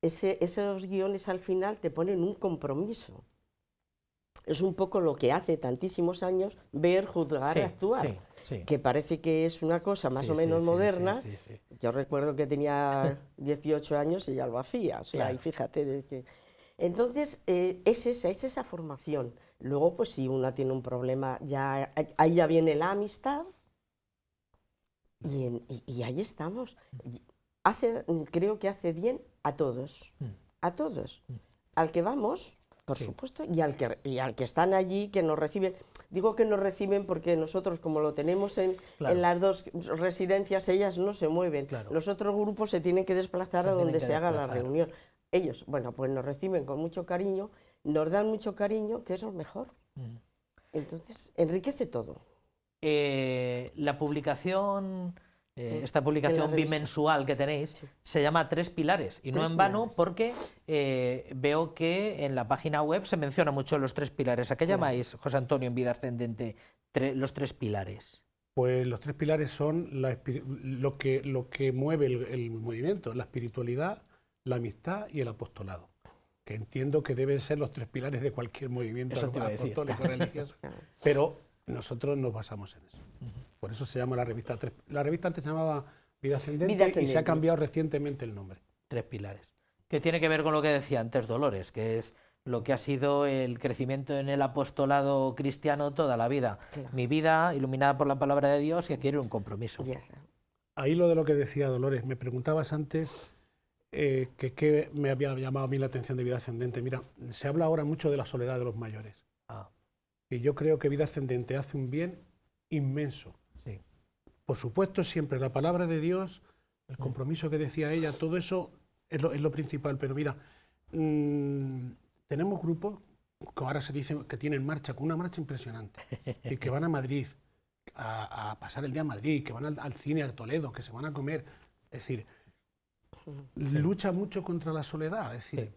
esos guiones al final te ponen un compromiso. Es un poco lo que hace tantísimos años ver, juzgar, actuar, que parece que es una cosa más o menos moderna. Yo recuerdo que tenía 18 años y ya lo hacía, o sea, y fíjate de que... Entonces, es esa formación. Luego, pues si una tiene un problema, ahí ya viene la amistad y ahí estamos. Creo que hace bien a todos, al que vamos, por supuesto, y al que están allí, que nos reciben. Digo que nos reciben porque nosotros, como lo tenemos en las dos residencias, ellas no se mueven. Los otros grupos se tienen que desplazar a donde se haga la reunión. Ellos, bueno, pues nos reciben con mucho cariño, nos dan mucho cariño, que es lo mejor. Entonces, enriquece todo. La publicación, esta publicación bimensual que tenéis, se llama Tres Pilares, y no en vano, porque veo que en la página web se menciona mucho los tres pilares. ¿A qué llamáis, José Antonio, en Vida Ascendente, los tres pilares? Pues los tres pilares son lo que mueve el movimiento, la espiritualidad, la amistad y el apostolado, que entiendo que deben ser los tres pilares de cualquier movimiento apostólico religioso, pero nosotros nos basamos en eso. Por eso se llama la revista. La revista antes se llamaba Vida Ascendente y se ha cambiado recientemente el nombre. Tres pilares. Que tiene que ver con lo que decía antes Dolores, que es lo que ha sido el crecimiento en el apostolado cristiano toda la vida. Mi vida iluminada por la palabra de Dios, que quiere un compromiso. Ahí lo de lo que decía Dolores, me preguntabas antes... que me había llamado a mí la atención de Vida Ascendente. Mira, se habla ahora mucho de la soledad de los mayores. Y yo creo que Vida Ascendente hace un bien inmenso. Por supuesto, siempre la palabra de Dios, el compromiso que decía ella, todo eso es lo principal. Pero mira, tenemos grupos que ahora se dice que tienen marcha, con una marcha impresionante, y que van a Madrid, a pasar el día en Madrid, que van al cine a Toledo, que se van a comer. Es decir, lucha mucho contra la soledad, es decir,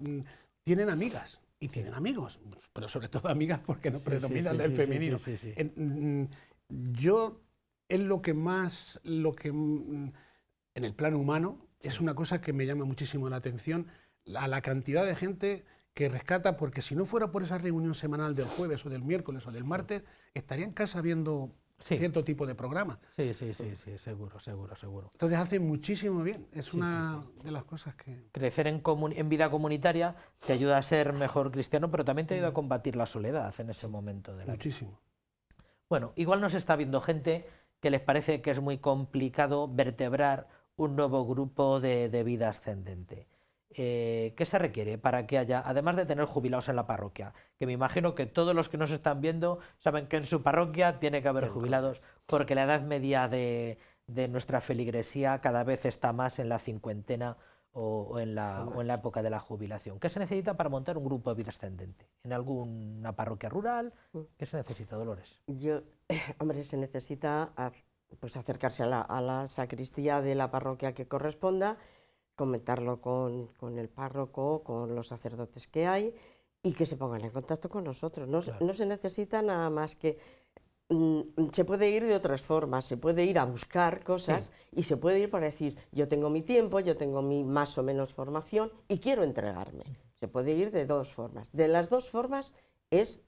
tienen amigas y tienen amigos, pero sobre todo amigas porque no predominan el femenino. Yo es lo que en el plano humano es una cosa que me llama muchísimo la atención, la cantidad de gente que rescata, porque si no fuera por esa reunión semanal del jueves o del miércoles o del martes, estaría en casa viendo cierto tipo de programas. Sí, seguro. Entonces hace muchísimo bien, es una de las cosas que... Crecer en vida comunitaria te ayuda a ser mejor cristiano, pero también te ayuda a combatir la soledad en ese momento de la vida. Muchísimo. Bueno, igual nos está viendo gente que les parece que es muy complicado vertebrar un nuevo grupo de vida ascendente. ¿Qué se requiere para que haya, además de tener jubilados en la parroquia? Que me imagino que todos los que nos están viendo saben que en su parroquia tiene que haber jubilados, porque la edad media de nuestra feligresía cada vez está más en la cincuentena o en la época de la jubilación. ¿Qué se necesita para montar un grupo de vida ascendente? ¿En alguna parroquia rural? ¿Qué se necesita, Dolores? Hombre, se necesita pues acercarse a la sacristía de la parroquia que corresponda, comentarlo con el párroco, con los sacerdotes que hay, y que se pongan en contacto con nosotros. No se necesita nada más que... se puede ir de otras formas, se puede ir a buscar cosas y se puede ir para decir, yo tengo mi tiempo, yo tengo mi más o menos formación y quiero entregarme. Se puede ir de dos formas. De las dos formas es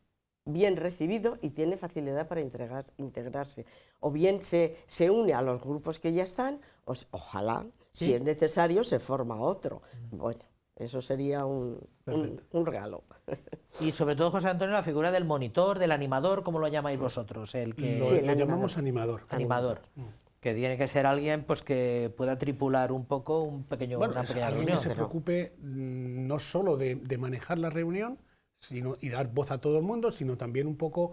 bien recibido y tiene facilidad para integrarse. O bien se une a los grupos que ya están, ojalá, si es necesario, se forma otro. Bueno, eso sería un regalo. Y sobre todo, José Antonio, la figura del monitor, del animador, ¿cómo lo llamáis vosotros? El que... Sí, lo llamamos animador. Animador. Que tiene que ser alguien pues que pueda tripular un poco una pequeña alguien reunión. que se preocupe no solo de manejar la reunión y dar voz a todo el mundo, sino también un poco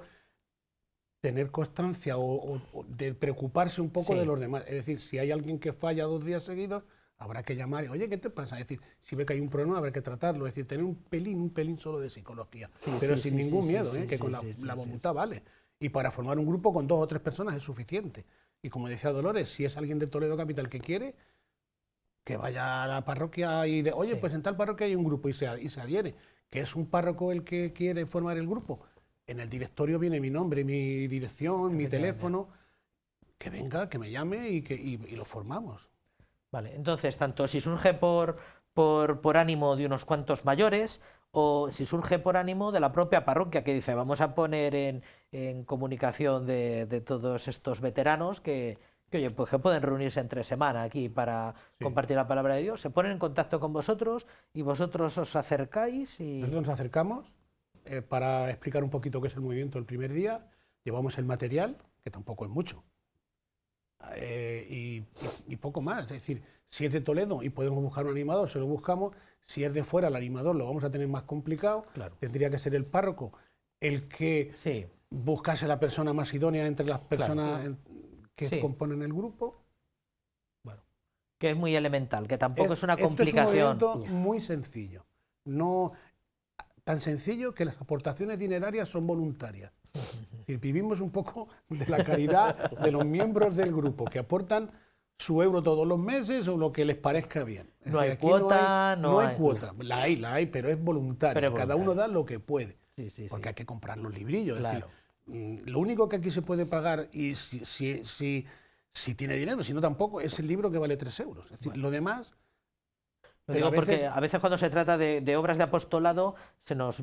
tener constancia o de preocuparse un poco de los demás. Es decir, si hay alguien que falla 2 días seguidos, habrá que llamar, oye, ¿qué te pasa? Es decir, si ve que hay un problema, habrá que tratarlo. Es decir, tener un pelín solo de psicología, pero sin ningún miedo, que con la voluntad vale. Y para formar un grupo con 2 o 3 personas es suficiente. Y como decía Dolores, si es alguien de Toledo Capital que quiere, que vaya a la parroquia y oye, pues en tal parroquia hay un grupo y se adhiere. Que es un párroco el que quiere formar el grupo. En el directorio viene mi nombre, mi dirección, mi teléfono. Que venga, que me llame y lo formamos. Vale, entonces, tanto si surge por ánimo de unos cuantos mayores o si surge por ánimo de la propia parroquia que dice vamos a poner en comunicación de todos estos veteranos que oye, pues que pueden reunirse entre semana aquí para compartir la palabra de Dios, se ponen en contacto con vosotros y vosotros os acercáis y... Nosotros nos acercamos para explicar un poquito qué es el movimiento el primer día, llevamos el material, que tampoco es mucho. Y poco más, es decir, si es de Toledo y podemos buscar un animador, se lo buscamos. Si es de fuera, el animador lo vamos a tener más complicado. Tendría que ser el párroco el que buscase la persona más idónea entre las personas que componen el grupo. Bueno, que es muy elemental, que tampoco es una complicación. Esto es un movimiento muy sencillo, no tan sencillo que las aportaciones dinerarias son voluntarias. Y vivimos un poco de la caridad de los miembros del grupo, que aportan su euro todos los meses o lo que les parezca bien. No hay cuota, no hay cuota. La hay, pero es voluntaria. Cada uno da lo que puede, porque hay que comprar los librillos. Claro. Es decir, lo único que aquí se puede pagar, y si tiene dinero, si no tampoco, es el libro que vale 3 euros. Es decir, lo demás... Lo digo porque a veces cuando se trata de obras de apostolado se nos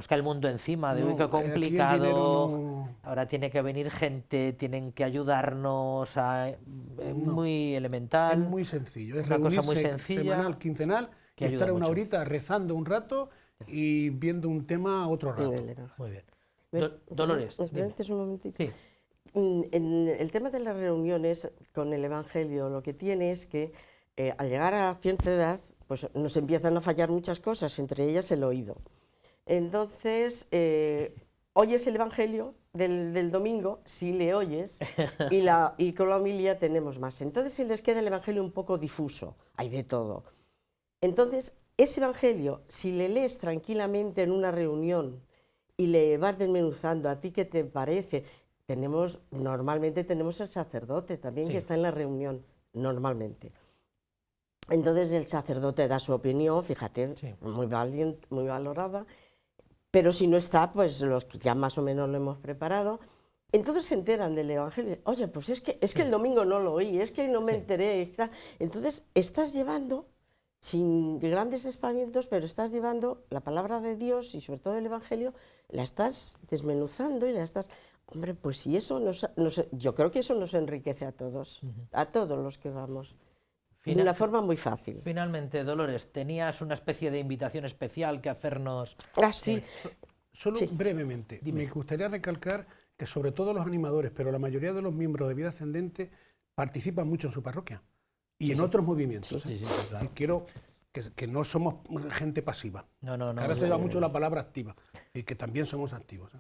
cae el mundo encima, de uy, qué complicado, ahora tiene que venir gente, tienen que ayudarnos, es muy elemental. Es muy sencillo, es una cosa muy sencilla, semanal, quincenal, y estar una horita rezando un rato y viendo un tema otro rato. Muy bien. Dolores. Espérate un momentito. Sí. En el tema de las reuniones con el Evangelio, lo que tiene es que al llegar a cierta edad, pues nos empiezan a fallar muchas cosas, entre ellas el oído. Entonces, oyes el Evangelio del domingo, si le oyes, y con la homilia tenemos más. Entonces, si les queda el Evangelio un poco difuso, hay de todo. Entonces, ese Evangelio, si le lees tranquilamente en una reunión y le vas desmenuzando, ¿a ti qué te parece? Normalmente tenemos el sacerdote también que está en la reunión, normalmente. Entonces, el sacerdote da su opinión, fíjate, muy valiente, muy valorada. Pero si no está, pues los que ya más o menos lo hemos preparado, entonces se enteran del Evangelio. Oye, pues es que el domingo no lo oí, es que no me enteré. Entonces estás llevando, sin grandes espavientos, pero estás llevando la palabra de Dios y sobre todo el Evangelio, la estás desmenuzando y la estás... Hombre, pues si eso yo creo que eso nos enriquece a todos los que vamos. De una forma muy fácil. Finalmente, Dolores, tenías una especie de invitación especial que hacernos... sí. Solo brevemente. Dime. Me gustaría recalcar que sobre todo los animadores, pero la mayoría de los miembros de Vida Ascendente participan mucho en su parroquia y en otros movimientos. Claro. Quiero que no somos gente pasiva. No. Ahora se lleva mucho la palabra activa y que también somos activos.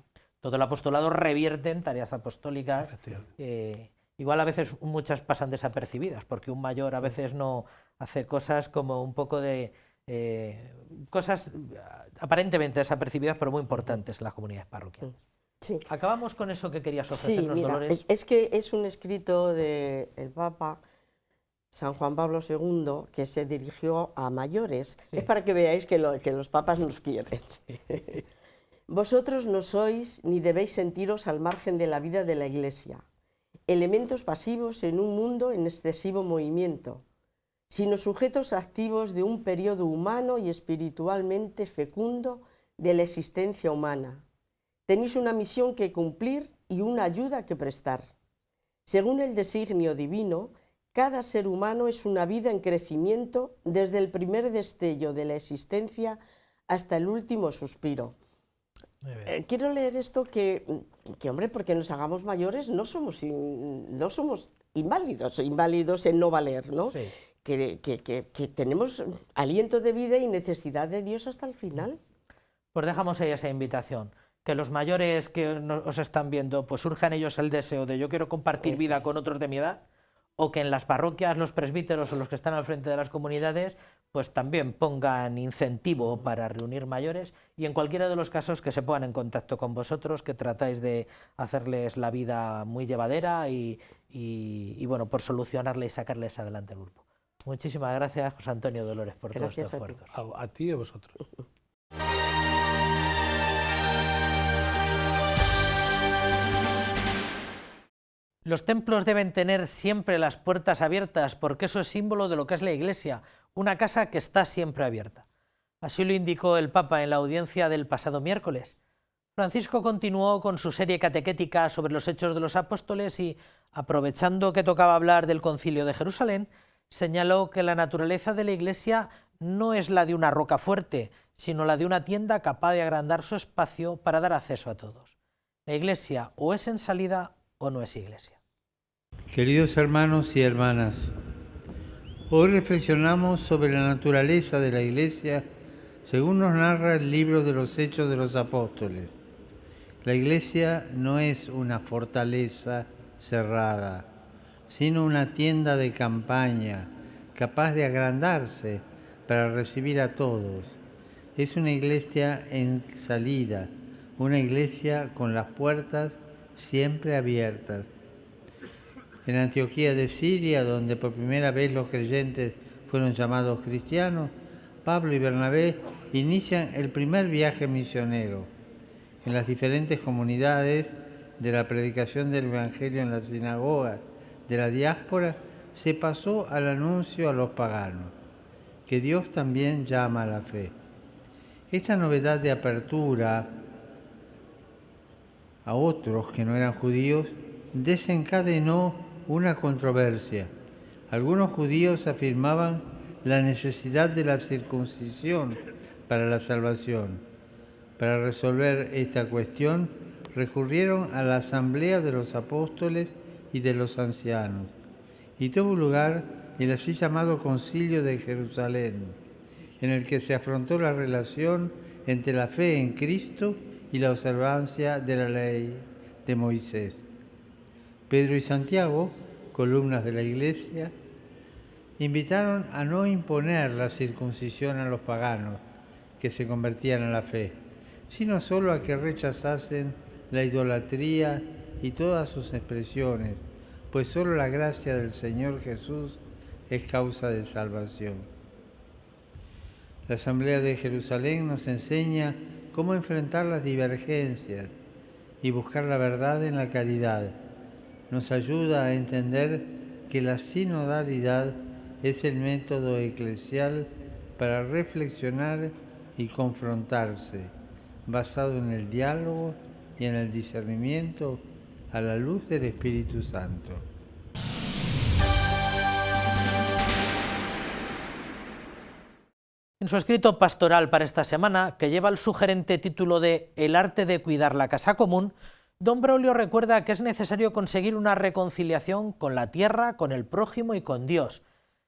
Todo el apostolado revierte en tareas apostólicas. Igual a veces muchas pasan desapercibidas, porque un mayor a veces no hace cosas como un poco de... cosas aparentemente desapercibidas, pero muy importantes en las comunidades parroquiales. Sí. Acabamos con eso que querías ofrecernos, mira, Dolores. Es que es un escrito del Papa San Juan Pablo II que se dirigió a mayores. Es para que veáis que los papas nos quieren. Vosotros no sois ni debéis sentiros al margen de la vida de la Iglesia, elementos pasivos en un mundo en excesivo movimiento, sino sujetos activos de un periodo humano y espiritualmente fecundo de la existencia humana. Tenéis una misión que cumplir y una ayuda que prestar. Según el designio divino, cada ser humano es una vida en crecimiento desde el primer destello de la existencia hasta el último suspiro. Quiero leer esto que, hombre, porque nos hagamos mayores no somos inválidos en no valer, ¿no? Sí. Que tenemos aliento de vida y necesidad de Dios hasta el final. Pues dejamos ahí esa invitación. Que los mayores que os están viendo, pues surja en ellos el deseo de yo quiero compartir vida con otros de mi edad, o que en las parroquias los presbíteros o los que están al frente de las comunidades pues también pongan incentivo para reunir mayores, y en cualquiera de los casos que se pongan en contacto con vosotros, que tratáis de hacerles la vida muy llevadera y bueno, por solucionarle y sacarles adelante el grupo. Muchísimas gracias, José Antonio Dolores, por todos estos esfuerzos. A ti y a vosotros. Los templos deben tener siempre las puertas abiertas porque eso es símbolo de lo que es la Iglesia, una casa que está siempre abierta. Así lo indicó el Papa en la audiencia del pasado miércoles. Francisco continuó con su serie catequética sobre los Hechos de los Apóstoles y, aprovechando que tocaba hablar del Concilio de Jerusalén, señaló que la naturaleza de la Iglesia no es la de una roca fuerte, sino la de una tienda capaz de agrandar su espacio para dar acceso a todos. La Iglesia o es en salida o no es Iglesia. Queridos hermanos y hermanas, hoy reflexionamos sobre la naturaleza de la Iglesia según nos narra el libro de los Hechos de los Apóstoles. La Iglesia no es una fortaleza cerrada, sino una tienda de campaña capaz de agrandarse para recibir a todos. Es una Iglesia en salida, una Iglesia con las puertas siempre abiertas. En Antioquía de Siria, donde por primera vez los creyentes fueron llamados cristianos, Pablo y Bernabé inician el primer viaje misionero. En las diferentes comunidades de la predicación del Evangelio en las sinagogas de la diáspora se pasó al anuncio a los paganos, que Dios también llama a la fe. Esta novedad de apertura a otros que no eran judíos desencadenó una controversia. Algunos judíos afirmaban la necesidad de la circuncisión para la salvación. Para resolver esta cuestión recurrieron a la asamblea de los apóstoles y de los ancianos, y tuvo lugar el así llamado Concilio de Jerusalén, en el que se afrontó la relación entre la fe en Cristo y la observancia de la ley de Moisés. Pedro y Santiago, columnas de la Iglesia, invitaron a no imponer la circuncisión a los paganos que se convertían a la fe, sino solo a que rechazasen la idolatría y todas sus expresiones, pues solo la gracia del Señor Jesús es causa de salvación. La Asamblea de Jerusalén nos enseña cómo enfrentar las divergencias y buscar la verdad en la caridad. Nos ayuda a entender que la sinodalidad es el método eclesial para reflexionar y confrontarse, basado en el diálogo y en el discernimiento a la luz del Espíritu Santo. En su escrito pastoral para esta semana, que lleva el sugerente título de El arte de cuidar la casa común, don Braulio recuerda que es necesario conseguir una reconciliación con la tierra, con el prójimo y con Dios.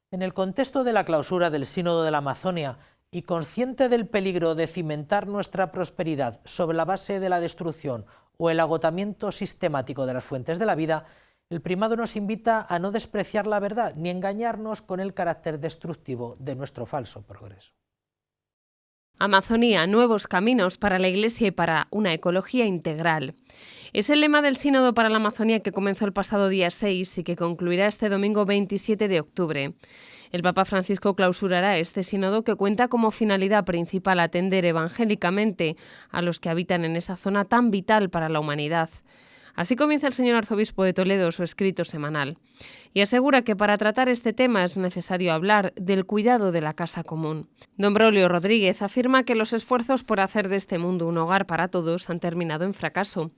En el contexto de la clausura del Sínodo de la Amazonia y consciente del peligro de cimentar nuestra prosperidad sobre la base de la destrucción o el agotamiento sistemático de las fuentes de la vida, el primado nos invita a no despreciar la verdad ni engañarnos con el carácter destructivo de nuestro falso progreso. Amazonía, nuevos caminos para la Iglesia y para una ecología integral. Es el lema del Sínodo para la Amazonía que comenzó el pasado día 6 y que concluirá este domingo 27 de octubre. El Papa Francisco clausurará este sínodo que cuenta como finalidad principal atender evangélicamente a los que habitan en esa zona tan vital para la humanidad. Así comienza el señor arzobispo de Toledo su escrito semanal y asegura que para tratar este tema es necesario hablar del cuidado de la casa común. Don Braulio Rodríguez afirma que los esfuerzos por hacer de este mundo un hogar para todos han terminado en fracaso,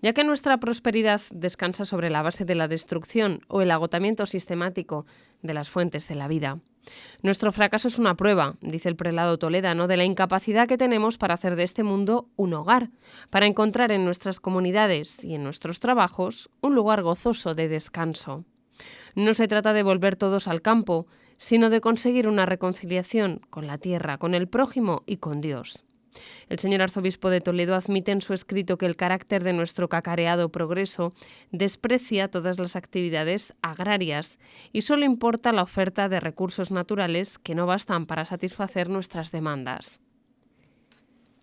ya que nuestra prosperidad descansa sobre la base de la destrucción o el agotamiento sistemático de las fuentes de la vida. Nuestro fracaso es una prueba, dice el prelado toledano, de la incapacidad que tenemos para hacer de este mundo un hogar, para encontrar en nuestras comunidades y en nuestros trabajos un lugar gozoso de descanso. No se trata de volver todos al campo, sino de conseguir una reconciliación con la tierra, con el prójimo y con Dios. El señor arzobispo de Toledo admite en su escrito que el carácter de nuestro cacareado progreso desprecia todas las actividades agrarias y solo importa la oferta de recursos naturales que no bastan para satisfacer nuestras demandas.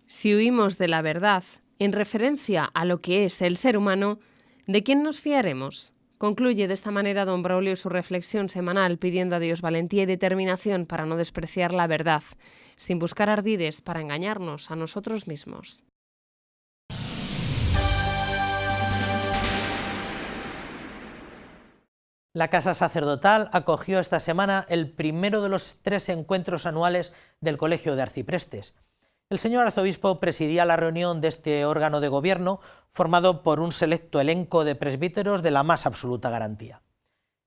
Si huimos de la verdad en referencia a lo que es el ser humano, ¿de quién nos fiaremos? Concluye de esta manera don Braulio su reflexión semanal pidiendo a Dios valentía y determinación para no despreciar la verdad, sin buscar ardides para engañarnos a nosotros mismos. La Casa Sacerdotal acogió esta semana el primero de los 3 encuentros anuales del Colegio de Arciprestes. El señor arzobispo presidía la reunión de este órgano de gobierno formado por un selecto elenco de presbíteros de la más absoluta garantía.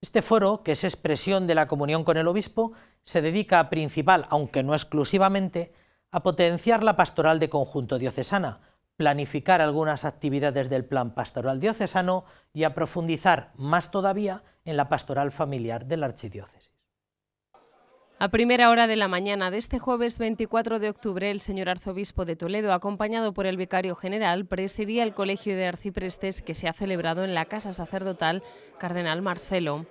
Este foro, que es expresión de la comunión con el obispo, se dedica principal, aunque no exclusivamente, a potenciar la pastoral de conjunto diocesana, planificar algunas actividades del plan pastoral diocesano y a profundizar más todavía en la pastoral familiar de la archidiócesis. A primera hora de la mañana de este jueves 24 de octubre, el señor arzobispo de Toledo, acompañado por el vicario general, presidía el Colegio de Arciprestes que se ha celebrado en la Casa Sacerdotal Cardenal Marcelo.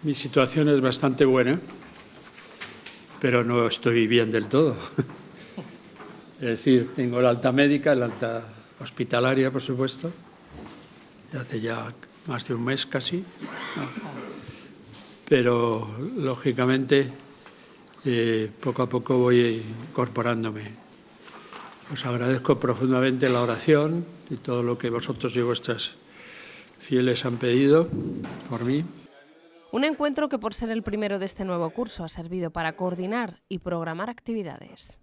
Mi situación es bastante buena, pero no estoy bien del todo. Es decir, tengo la alta médica, la alta hospitalaria, por supuesto, hace ya más de un mes casi, ¿no? Pero lógicamente poco a poco voy incorporándome. Os agradezco profundamente la oración y todo lo que vosotros y vuestras fieles han pedido por mí. Un encuentro que, por ser el primero de este nuevo curso, ha servido para coordinar y programar actividades.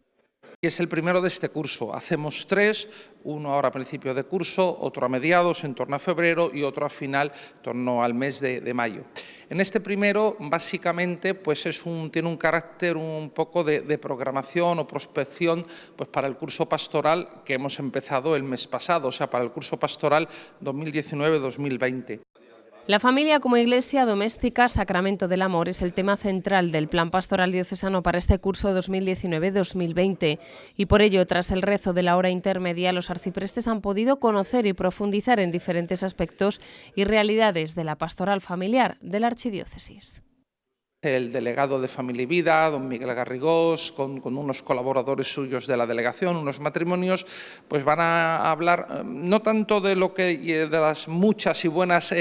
Es el primero de este curso. Hacemos 3, uno ahora a principio de curso, otro a mediados, en torno a febrero, y otro a final, en torno al mes de mayo. En este primero, básicamente, pues tiene un carácter un poco de programación o prospección pues para el curso pastoral que hemos empezado el mes pasado, o sea, para el curso pastoral 2019-2020. La familia como iglesia doméstica, sacramento del amor, es el tema central del Plan Pastoral Diocesano para este curso 2019-2020 y por ello, tras el rezo de la hora intermedia, los arciprestes han podido conocer y profundizar en diferentes aspectos y realidades de la pastoral familiar de la archidiócesis. El delegado de Familia y Vida, don Miguel Garrigós, con unos colaboradores suyos de la delegación, unos matrimonios, pues van a hablar no tanto de las muchas y buenas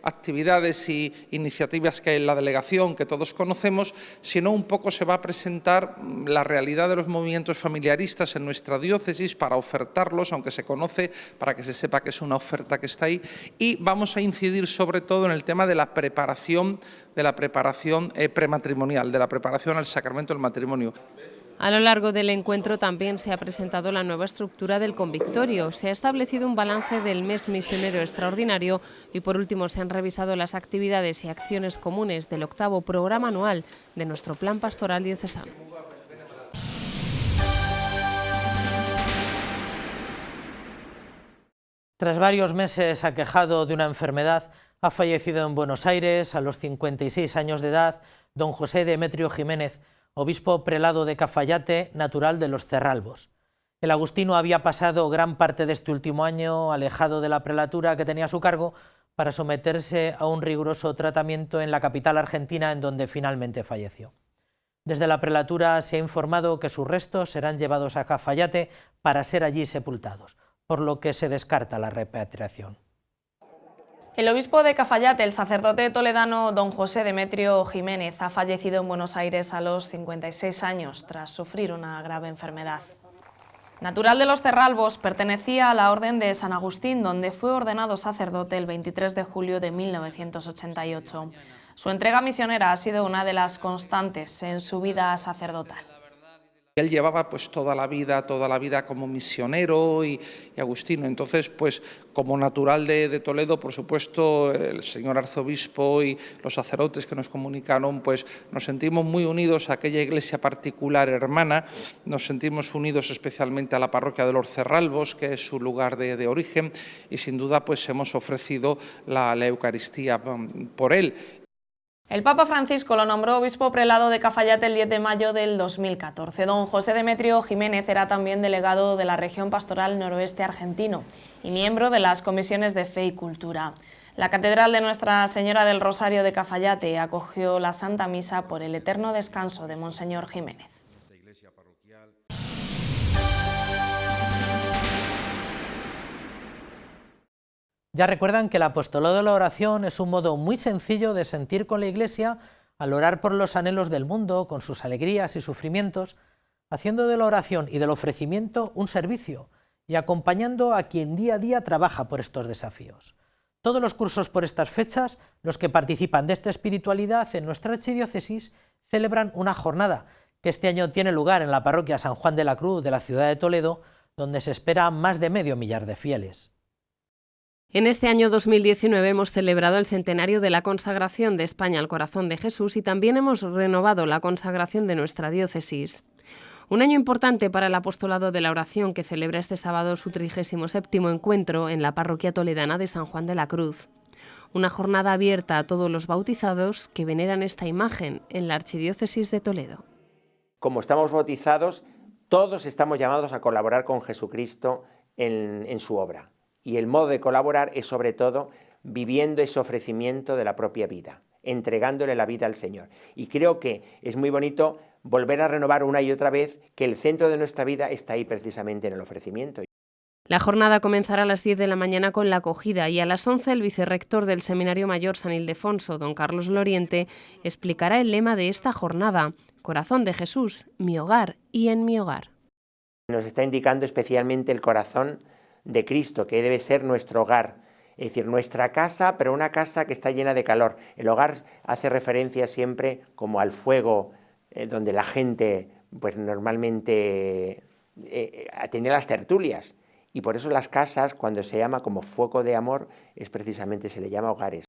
actividades y iniciativas que hay en la delegación, que todos conocemos, sino un poco se va a presentar la realidad de los movimientos familiaristas en nuestra diócesis para ofertarlos, aunque se conoce, para que se sepa que es una oferta que está ahí, y vamos a incidir sobre todo en el tema de la preparación prematrimonial, de la preparación al sacramento del matrimonio. A lo largo del encuentro también se ha presentado la nueva estructura del convictorio, se ha establecido un balance del mes misionero extraordinario y por último se han revisado las actividades y acciones comunes del 8º programa anual de nuestro plan pastoral diocesano. Tras varios meses aquejado de una enfermedad, ha fallecido en Buenos Aires a los 56 años de edad don José Demetrio Jiménez, obispo prelado de Cafayate, natural de los Cerralbos. El agustino había pasado gran parte de este último año alejado de la prelatura que tenía a su cargo para someterse a un riguroso tratamiento en la capital argentina, en donde finalmente falleció. Desde la prelatura se ha informado que sus restos serán llevados a Cafayate para ser allí sepultados, por lo que se descarta la repatriación. El obispo de Cafayate, el sacerdote toledano don José Demetrio Jiménez, ha fallecido en Buenos Aires a los 56 años tras sufrir una grave enfermedad. Natural de los Cerralbos, pertenecía a la Orden de San Agustín, donde fue ordenado sacerdote el 23 de julio de 1988. Su entrega misionera ha sido una de las constantes en su vida sacerdotal. Él llevaba pues toda la vida como misionero y agustino. Entonces, pues como natural de Toledo, por supuesto, el señor arzobispo y los sacerdotes que nos comunicaron, pues nos sentimos muy unidos a aquella iglesia particular hermana, nos sentimos unidos especialmente a la parroquia de los Cerralbos, que es su lugar de origen, y sin duda pues hemos ofrecido la Eucaristía por él. El Papa Francisco lo nombró obispo prelado de Cafayate el 10 de mayo del 2014. Don José Demetrio Jiménez era también delegado de la región pastoral noroeste argentino y miembro de las comisiones de Fe y Cultura. La Catedral de Nuestra Señora del Rosario de Cafayate acogió la Santa Misa por el eterno descanso de Monseñor Jiménez. Ya recuerdan que el apostolado de la oración es un modo muy sencillo de sentir con la Iglesia al orar por los anhelos del mundo, con sus alegrías y sufrimientos, haciendo de la oración y del ofrecimiento un servicio y acompañando a quien día a día trabaja por estos desafíos. Todos los cursos por estas fechas, los que participan de esta espiritualidad en nuestra archidiócesis, celebran una jornada que este año tiene lugar en la parroquia San Juan de la Cruz de la ciudad de Toledo, donde se espera más de 500.000 de fieles. En este año 2019 hemos celebrado el centenario de la consagración de España al corazón de Jesús y también hemos renovado la consagración de nuestra diócesis. Un año importante para el apostolado de la oración que celebra este sábado su 37º encuentro en la parroquia toledana de San Juan de la Cruz. Una jornada abierta a todos los bautizados que veneran esta imagen en la archidiócesis de Toledo. Como estamos bautizados, todos estamos llamados a colaborar con Jesucristo en su obra. Y el modo de colaborar es sobre todo viviendo ese ofrecimiento de la propia vida, entregándole la vida al Señor. Y creo que es muy bonito volver a renovar una y otra vez que el centro de nuestra vida está ahí precisamente en el ofrecimiento. La jornada comenzará a las 10 de la mañana con la acogida y a las 11 el vicerrector del Seminario Mayor San Ildefonso, don Carlos Loriente, explicará el lema de esta jornada: Corazón de Jesús, mi hogar y en mi hogar. Nos está indicando especialmente el corazón de Cristo, que debe ser nuestro hogar, es decir, nuestra casa, pero una casa que está llena de calor. El hogar hace referencia siempre como al fuego, donde la gente pues normalmente tiene las tertulias, y por eso las casas, cuando se llama como fuego de amor, es precisamente, se le llama hogares.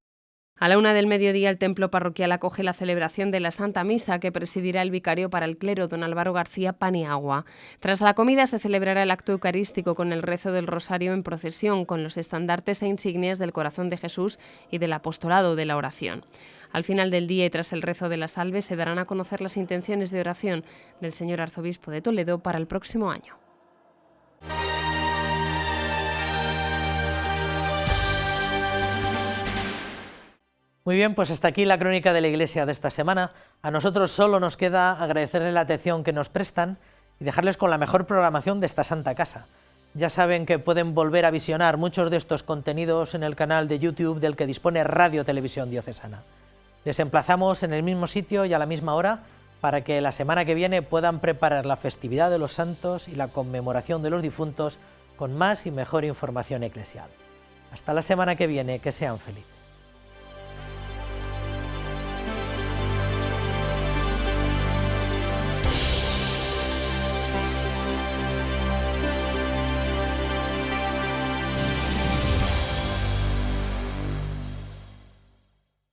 A la 1 del mediodía el templo parroquial acoge la celebración de la Santa Misa que presidirá el vicario para el clero, don Álvaro García Paniagua. Tras la comida se celebrará el acto eucarístico con el rezo del rosario en procesión con los estandartes e insignias del corazón de Jesús y del apostolado de la oración. Al final del día y tras el rezo de la salve se darán a conocer las intenciones de oración del señor arzobispo de Toledo para el próximo año. Muy bien, pues hasta aquí la crónica de la Iglesia de esta semana. A nosotros solo nos queda agradecerles la atención que nos prestan y dejarles con la mejor programación de esta Santa Casa. Ya saben que pueden volver a visionar muchos de estos contenidos en el canal de YouTube del que dispone Radio Televisión Diocesana. Les emplazamos en el mismo sitio y a la misma hora para que la semana que viene puedan preparar la festividad de los santos y la conmemoración de los difuntos con más y mejor información eclesial. Hasta la semana que viene, que sean felices.